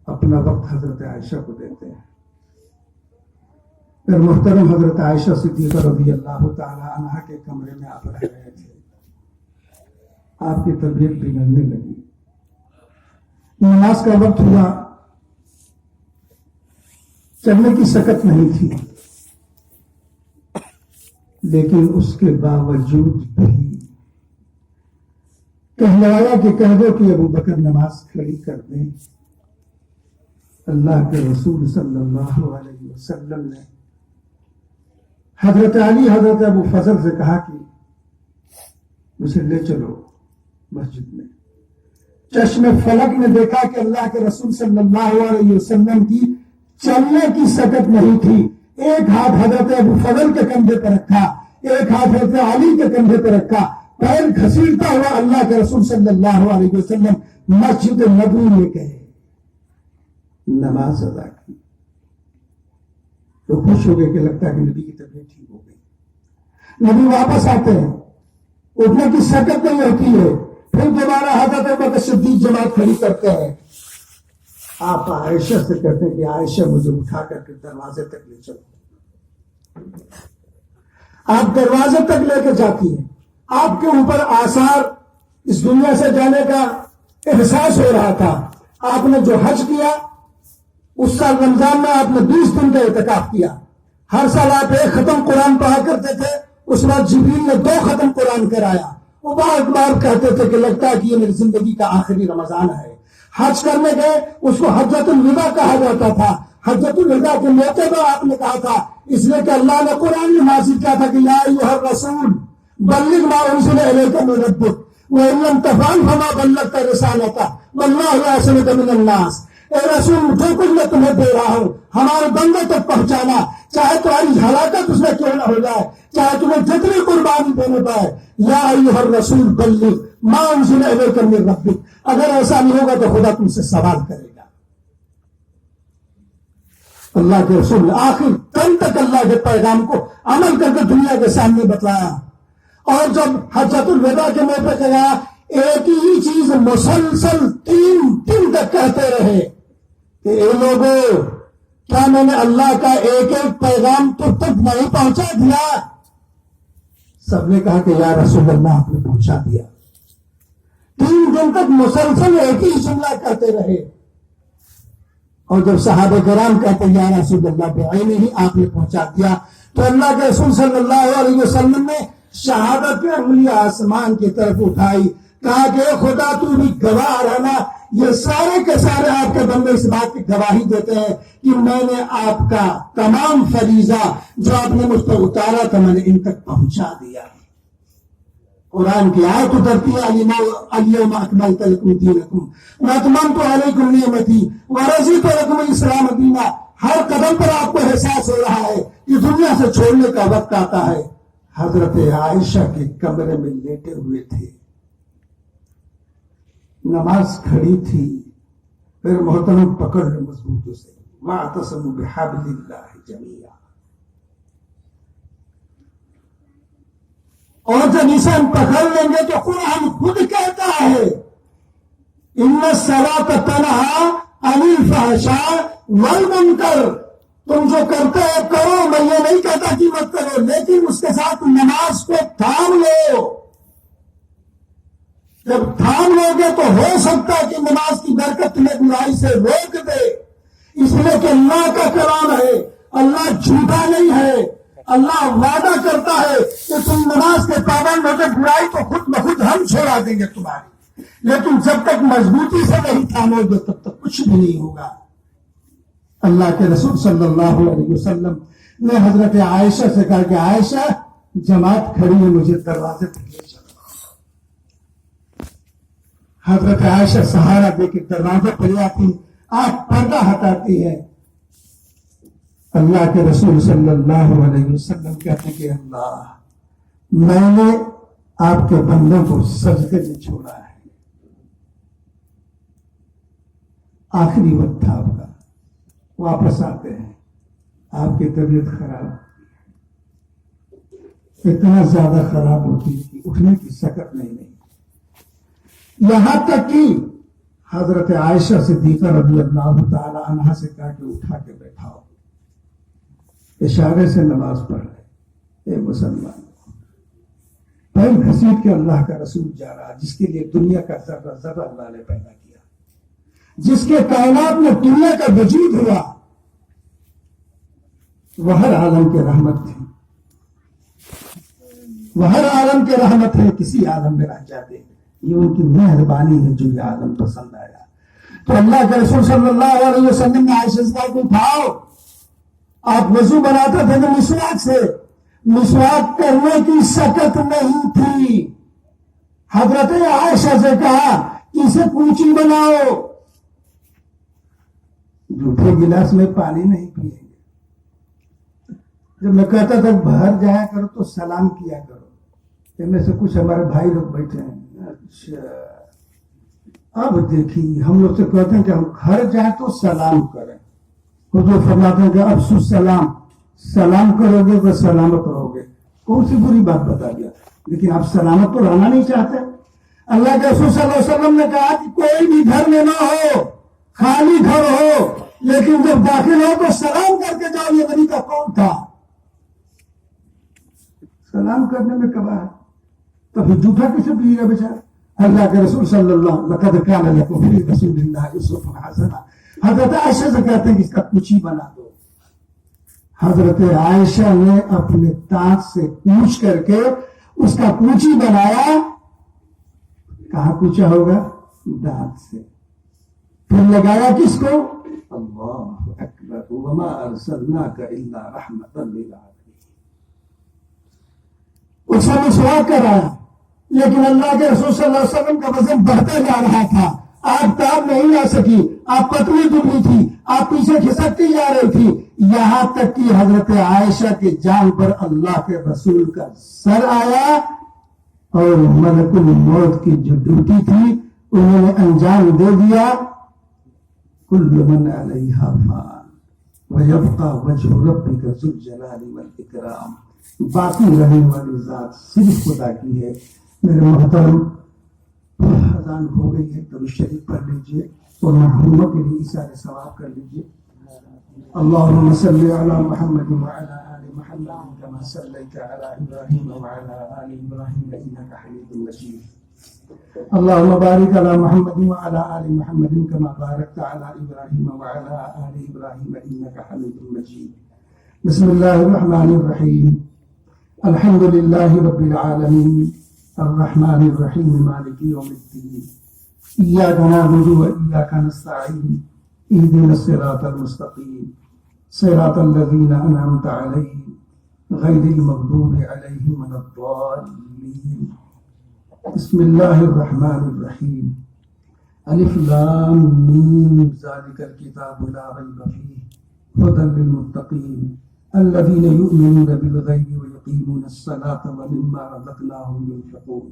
اپنا وقت حضرت عائشہ کو دیتے ہیں. پھر محترم حضرت عائشہ صدیقہ رضی اللہ تعالی عنہ کے کمرے میں آپ رہ رہے تھے. آپ کی طبیعت بگڑنے لگی. نماز کا وقت ہوا، چلنے کی سکت نہیں تھی، لیکن اس کے باوجود بھی کہلایا کہ کہہ دو کہ ابو بکر نماز کھڑی کر دیں. اللہ کے رسول صلی اللہ علیہ وسلم نے حضرت علی حضرت ابو فضل سے کہا کہ مجھے لے چلو مسجد میں. چشم فلک نے دیکھا کہ اللہ کے رسول صلی اللہ علیہ وسلم کی چلنے کی سکت نہیں تھی. ایک ہاتھ حضرت ابو فضل کے کندھے پر رکھا، ایک ہاتھ حضرت علی کے کندھے پر رکھا، پیر گھسیٹتا ہوا اللہ کے رسول صلی اللہ علیہ وسلم مسجد نبوی میں گئے، نماز ادا کی. تو خوش ہو گئے کہ لگتا ہے کہ نبی کی طبیعت ٹھیک ہو گئی. نبی واپس آتے ہیں، اٹھنے کی سکت نہیں ہوتی ہے. پھر دوبارہ حضرت ابوبکر صدیق جماعت کھڑی کرتے ہیں. آپ عائشہ سے کہتے ہیں کہ عائشہ مجھے اٹھا کر کے دروازے تک لے چلو. آپ دروازے تک لے کے جاتی ہیں. آپ کے اوپر آثار اس دنیا سے جانے کا احساس ہو رہا تھا. آپ نے جو حج کیا اس سال رمضان میں آپ نے 20 دن کا اعتکاف کیا. ہر سال آپ 1 ختم قرآن پڑھا کرتے تھے. اس وقت جبریل نے 2 ختم قرآن کرایا. وہ بار بار کہتے تھے کہ لگتا ہے کہ یہ میری زندگی کا آخری رمضان ہے. حج کرنے گئے, اس کو حجۃ الوداع کہا جاتا تھا. حجۃ الوداع کے موقع پر آپ نے کہا تھا, اس لیے کہ اللہ نے قرآن میں نازل کیا تھا کہ یا ایھا الرسول بلغ ما انزل الیک من ربک وان لم تفعل فما بلغت رسالتہ واللہ یعصمک من الناس. اے رسول, جو کچھ میں تمہیں دے رہا ہوں ہمارے بندے تک پہنچانا, چاہے تمہاری ہلاکت اس میں کیوں نہ ہو جائے, چاہے تمہیں جتنی قربانی دینے پائے. یا ایھا الرسول بلغ ما انزل الیک من ربک. اگر ایسا نہیں ہوگا تو خدا تم سے سوال کرے گا. اللہ کے رسول نے آخر دم تک اللہ کے پیغام کو عمل کر کے دنیا کے سامنے بتلایا. اور جب حجۃ الوداع کے موقع پہ گیا, ایک ہی چیز مسلسل 3 دن تک کہتے رہے کہ اے لوگوں, کیا میں نے اللہ کا ایک ایک پیغام تم تک نہیں پہنچا دیا؟ سب نے کہا کہ یا رسول اللہ آپ نے پہنچا دیا. 3 دن تک مسلسل ایک ہی جملہ کہتے رہے. اور جب صحابہ کرام کہتے ہیں یا رسول اللہ بعینہ ہی آپ نے پہنچا دیا, تو اللہ کے رسول صلی اللہ علیہ وسلم نے شہادت کی انگلی آسمان کی طرف اٹھائی, کہا کہ خدا تو بھی گواہ رہنا, یہ سارے کے سارے آپ کے بندے اس بات کی گواہی دیتے ہیں کہ میں نے آپ کا تمام فریضہ جو آپ نے مجھ پر اتارا تھا میں نے ان تک پہنچا دیا. قرآن کی آیت اترتی ہے الیوم اکملت لکم دینکم واتممت علیکم نعمتی ورضیت لکم الاسلام دینا. ہر قدم پر آپ کو احساس ہو رہا ہے کہ دنیا سے چھوڑنے کا وقت آتا ہے. حضرت عائشہ کے کمرے میں لیٹے ہوئے تھے, نماز کھڑی تھی, پھر محترم پکڑ لے مضبوطی سے, واعتصموا بحبل اللہ جمیعا. اور جب انسان پکڑ لیں گے تو قرآن خود کہتا ہے ان الصلاۃ تنہی عن الفحشاء والمنکر. تم جو کرتے ہو کرو, میں یہ نہیں کہتا کہ مت کرو, لیکن اس کے ساتھ نماز کو تھام لو. جب تھام لو گے تو ہو سکتا ہے کہ نماز کی برکت تمہیں برائی سے روک دے. اس لیے کہ اللہ کا کلام ہے, اللہ جھوٹا نہیں ہے. اللہ وعدہ کرتا ہے کہ تم نماز کے پابند ہو کے برائی تو خود بخود ہم چھوڑا دیں گے تمہاری, لیکن جب تک مضبوطی سے نہیں تھامو گے تب تک کچھ بھی نہیں ہوگا. اللہ کے رسول صلی اللہ علیہ وسلم نے حضرت عائشہ سے کہا کہ عائشہ جماعت کھڑی ہے, مجھے دروازے پہ لے چلو. حضرت عائشہ سہارا دے کے دروازے پہ لے آتی, آپ پردہ ہٹاتی ہے. اللہ کے رسول صلی اللہ علیہ وسلم کہتے کہ اللہ, میں نے آپ کے بندوں کو سجدے میں چھوڑا ہے, آخری وقت تھا آپ کا, واپس آتے ہیں, آپ کی طبیعت خراب ہوتی ہے, اتنا زیادہ خراب ہوتی ہے کہ اٹھنے کی سکت نہیں. یہاں تک کہ حضرت عائشہ صدیقہ رضی اللہ تعالی عنہا سے کہا کہ اٹھا کے بیٹھاؤ, اشارے سے نماز پڑھ رہے. اے مسلمان, پیر گھسیٹ کے اللہ کا رسول جا رہا, جس کے لیے دنیا کا ذرہ ذرہ اللہ نے پیدا کیا, جس کے کائنات میں دنیا کا وجود ہوا, وہ ہر عالم کے رحمت تھی, وہ ہر عالم کے رحمت ہے, کسی عالم میں رہ جاتے ہیں. یہ ان کی مہربانی ہے جو یہ عالم پسند آیا. تو اللہ کے رسول صلی اللہ علیہ وسلم نے عائشہ کو اٹھاؤ. آپ وضو بناتے تھے تو مسواک سے, مسواک کرنے کی سکت نہیں تھی. حضرت عائشہ سے کہا کہ اسے پونچی بناؤ. جھوٹے گلاس میں پانی نہیں پیئیں گے. جب میں کہتا تھا باہر جایا کرو تو سلام کیا کرو, ان میں سے کچھ ہمارے بھائی لوگ بیٹھے ہیں, اچھا اب دیکھیے ہم لوگ سے کہتے ہیں کہ ہم گھر جائیں تو سلام کریں. حضور فرماتے ہیں کہ افسوس سلام کرو گے تو سلامت رہو گے. کون سی بری بات بتا دیا, لیکن آپ سلامت تو رہنا نہیں چاہتے. اللہ کے رسول صلی اللہ علیہ وسلم نے کہا کہ کوئی بھی گھر میں نہ ہو, خالی گھر ہو, لیکن جب داخل ہو تو سلام کر کے جاؤ. یہ طریقہ کون تھا؟ سلام کرنے میں کبا ہے, تو پھر جھوٹا کسے پیے گا بیچارہ. اللہ کے رسول صلی اللہ لقد کان لکم فی رسول اللہ اسوۃ حسنہ. حضرت عائشہ سے کہتے ہیں کہ اس کا کوچی بنا دو. حضرت عائشہ نے اپنے دانت سے کوچ کر کے اس کا کوچی بنایا. کہاں کوچا ہوگا؟ دانت سے. پھر لگایا کس کو؟ اللہ اکبر وما ارسلناک الا رحمۃ للعالمین. اس سے مسواک کرایا، لیکن اللہ کے رسول صلی اللہ علیہ وسلم کا وزن بڑھتا جا رہا تھا. آپ تاب نہیں لا سکی، آپ پتلی دبلی تھی، آپ پیچھے کھسکتی جا رہی تھی، یہاں تک کہ حضرت عائشہ کے جان پر اللہ کے رسول کا سر آیا اور ملک الموت کی جو ڈیوٹی تھی انہوں نے انجام دے دیا. کل من علیہا فان ویبقى وجہ ربک ذو الجلال والاکرام. باقی رہنے والی ذات صرف خدا کی ہے. میرے محترم، اذان ہو گئی ہے، تو شریف پڑھ لیجیے اور مرحوموں کے لیے اشارے ثواب کر لیجیے. اللهم صل على محمد وعلى آل محمد كما صليت على إبراهيم وعلى آل إبراهيم إنك حميد مجيد. اللهم بارك على محمد وعلى آل محمد كما باركت على إبراهيم وعلى آل إبراهيم إنك حميد مجيد. بسم الله الرحمن الرحيم. الحمد لله رب العالمين الرحمن الرحيم مالك يوم الدين. إياك نعبد وإياك نستعين. اهدنا الصراط المستقيم صراط الذين أنعمت عليهم غير المغضوب عليهم ولا الضالين. بسم الله الرحمن الرحيم. ألف لام ميم ذلك الكتاب لا ريب فيه هدى للمتقين الذين يؤمنون بالغيب ويقيمون الصلاة ومما رزقناهم ينفقون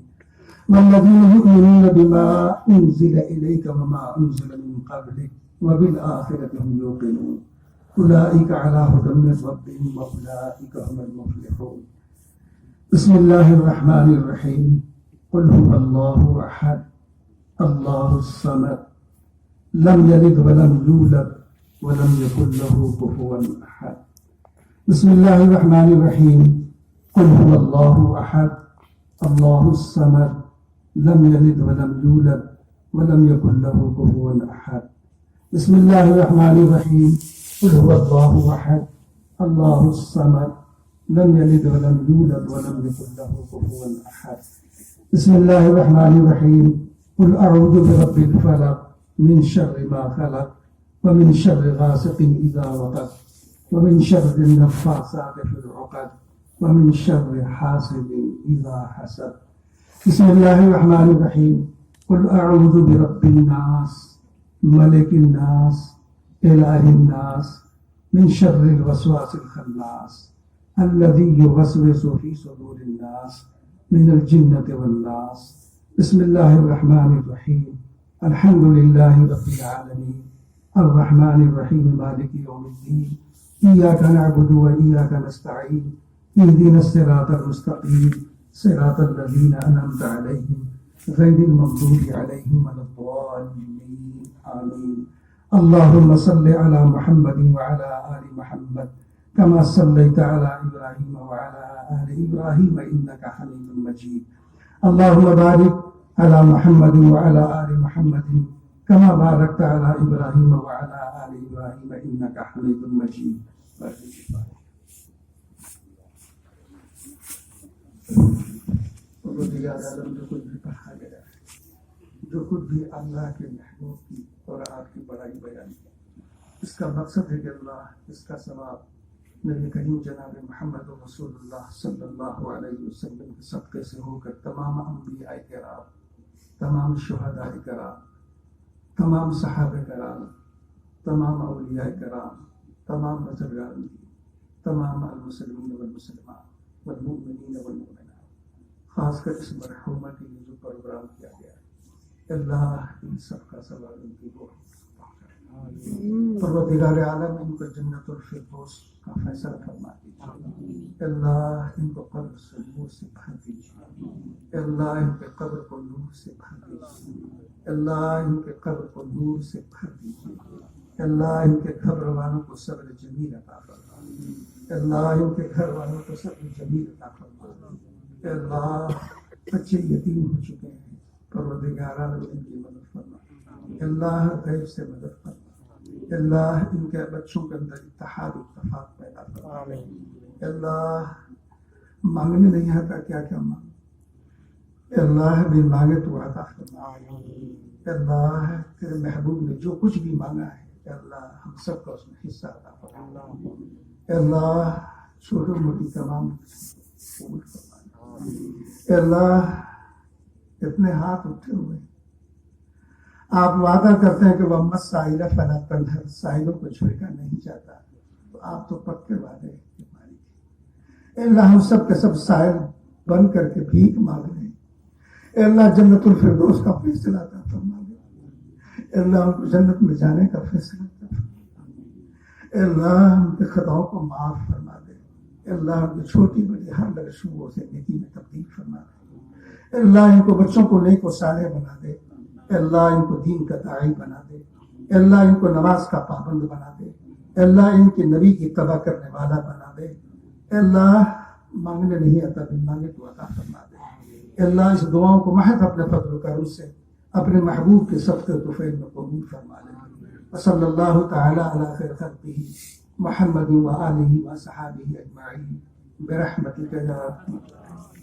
والذين يؤمنون بما أنزل إليك وما أنزل من قبلك وبالآخرة هم يوقنون أولئك على هدى من ربهم وأولئك هم المفلحون. بسم الله الرحمن الرحيم. قل هو الله أحد الله الصمد لم يلد ولم يولد ولم يكن له كفوا أحد. بسم الله الرحمن الرحيم. قل هو الله أحد الله الصمد لم يلد ولم يولد ولم يكن له كفوا أحد. بسم الله الرحمن الرحيم. قل هو الله أحد الله الصمد لم يلد ولم يولد ولم يكن له كفوا أحد. بسم الله الرحمن الرحيم. قل أعوذ برب الفلق من شر ما خلق ومن شر غاسق إذا وقب ومن شر النفاثات في العقد ومن شر حاسد إذا حسد. بسم الله الرحمن الرحيم. قل أعوذ برب الناس ملك الناس إله الناس من شر الوسواس الخناس الذي يوسوس في صدور الناس من الجنة والناس. بسم الله الرحمن الرحيم. الحمد لله رب العالمين الرحمن الرحيم مالك يوم الدين. إياك نعبد وإياك نستعين. اهدنا الصراط المستقيم صراط الذين أنعمت عليهم غير المغضوب عليهم ولا الضالين. آمين. اللهم صل على محمد وعلى آل محمد كما صليت على إبراهيم وعلى آل إبراهيم إنك حميد مجيد. اللهم بارك على محمد وعلى آل محمد كما باركت على إبراهيم وعلى آل إبراهيم إنك حميد مجيد. جو کچھ بھی اللہ کے محبوب کی اور آپ کی بڑائی بیان کی، اس کا مقصد ہے کہ اللہ اس کا ثواب نبی کریم جناب محمد رسول اللہ صلی اللہ علیہ وسلم کے صدقے سے ہو کر تمام انبیاء کرام، تمام شہداء کرام، تمام صحابہ کرام، تمام اولیاء کرام، تمام بزرگان کی، تمام المسلمین والمسلمات والمؤمنین والمؤمنات، خاص کر اس مرحومہ کے لیے جو پروگرام کیا گیا ہے، اللہ ان سب کا ثواب ان کی روح پروردگار عالم ان کو جنت الفردوس کا فیصلہ فرما دیجیے. اللہ ان کو قبر سے نور سے بھر دیجیے. اللہ ان کے قبر کو نور سے بھر دیجیے. اللہ ان کے قبر کو نور سے بھر دیجیے. اللہ ان کے گھر والوں کو صبر جمیل عطا فرما. اللہ ان کے گھر والوں کو صبر جمیل عطا فرما. اللہ بچے یتیم ہو چکے ہیں، پروردگار عالم ان کی مدد فرما، اللہ غیب سے مدد فرما، اللہ ان کے بچوں کے اندر اتحاد و اتفاق پیدا فرما، اللہ مانگنے نہیں آتا کیا کیا مانگ، اللہ بن مانگے تو عطا فرما، اللہ تیرے محبوب نے جو کچھ بھی مانگا ہے اللہ ہم سب کا اس میں حصہ عطا فرما، اللہ چھوٹی موٹی تمام قبول فرما، اللہ اتنے ہاتھ اٹھے ہوئے آپ وعدہ کرتے ہیں کہ وہ مس سائل فلا تنہر، سائلوں کو جھڑکا نہیں جاتا، تو آپ تو پکے وعدے کے مالک ہیں۔ اللہ ہم سب کے سب سائل بن کر کے بھیک مانگ رہے ہیں، اللہ جنت الفردوس کا فیصلہ عطا فرما دے، اللہ ان کو جنت میں جانے کا فیصلہ عطا فرما دے، اللہ ان کے خطاؤں کو معاف فرما دے، اللہ ان کی چھوٹی بڑی ہر لغزشوں کو اسے نیکی میں تبدیل فرما دے، اللہ ان کو بچوں کو نیک و صالح بنا دے، اللہ ان کو دین کا داعی بنا دے، اللہ ان کو نماز کا پابند بنا دے، اللہ ان کے نبی کی اتباع کرنے والا بنا دے، اللہ مانگنے نہیں آتا بن مانگے تو عطا فرما دے، اللہ اس دعاؤں کو محض اپنے فضل و کرم سے اپنے محبوب کے صدقے و طفیل میں قبول فرما لے، وصلی اللہ تعالی علی خیر خلقہ محمد و آلہ و صحابہ اجمعین برحمتک یا ارحم الراحمین۔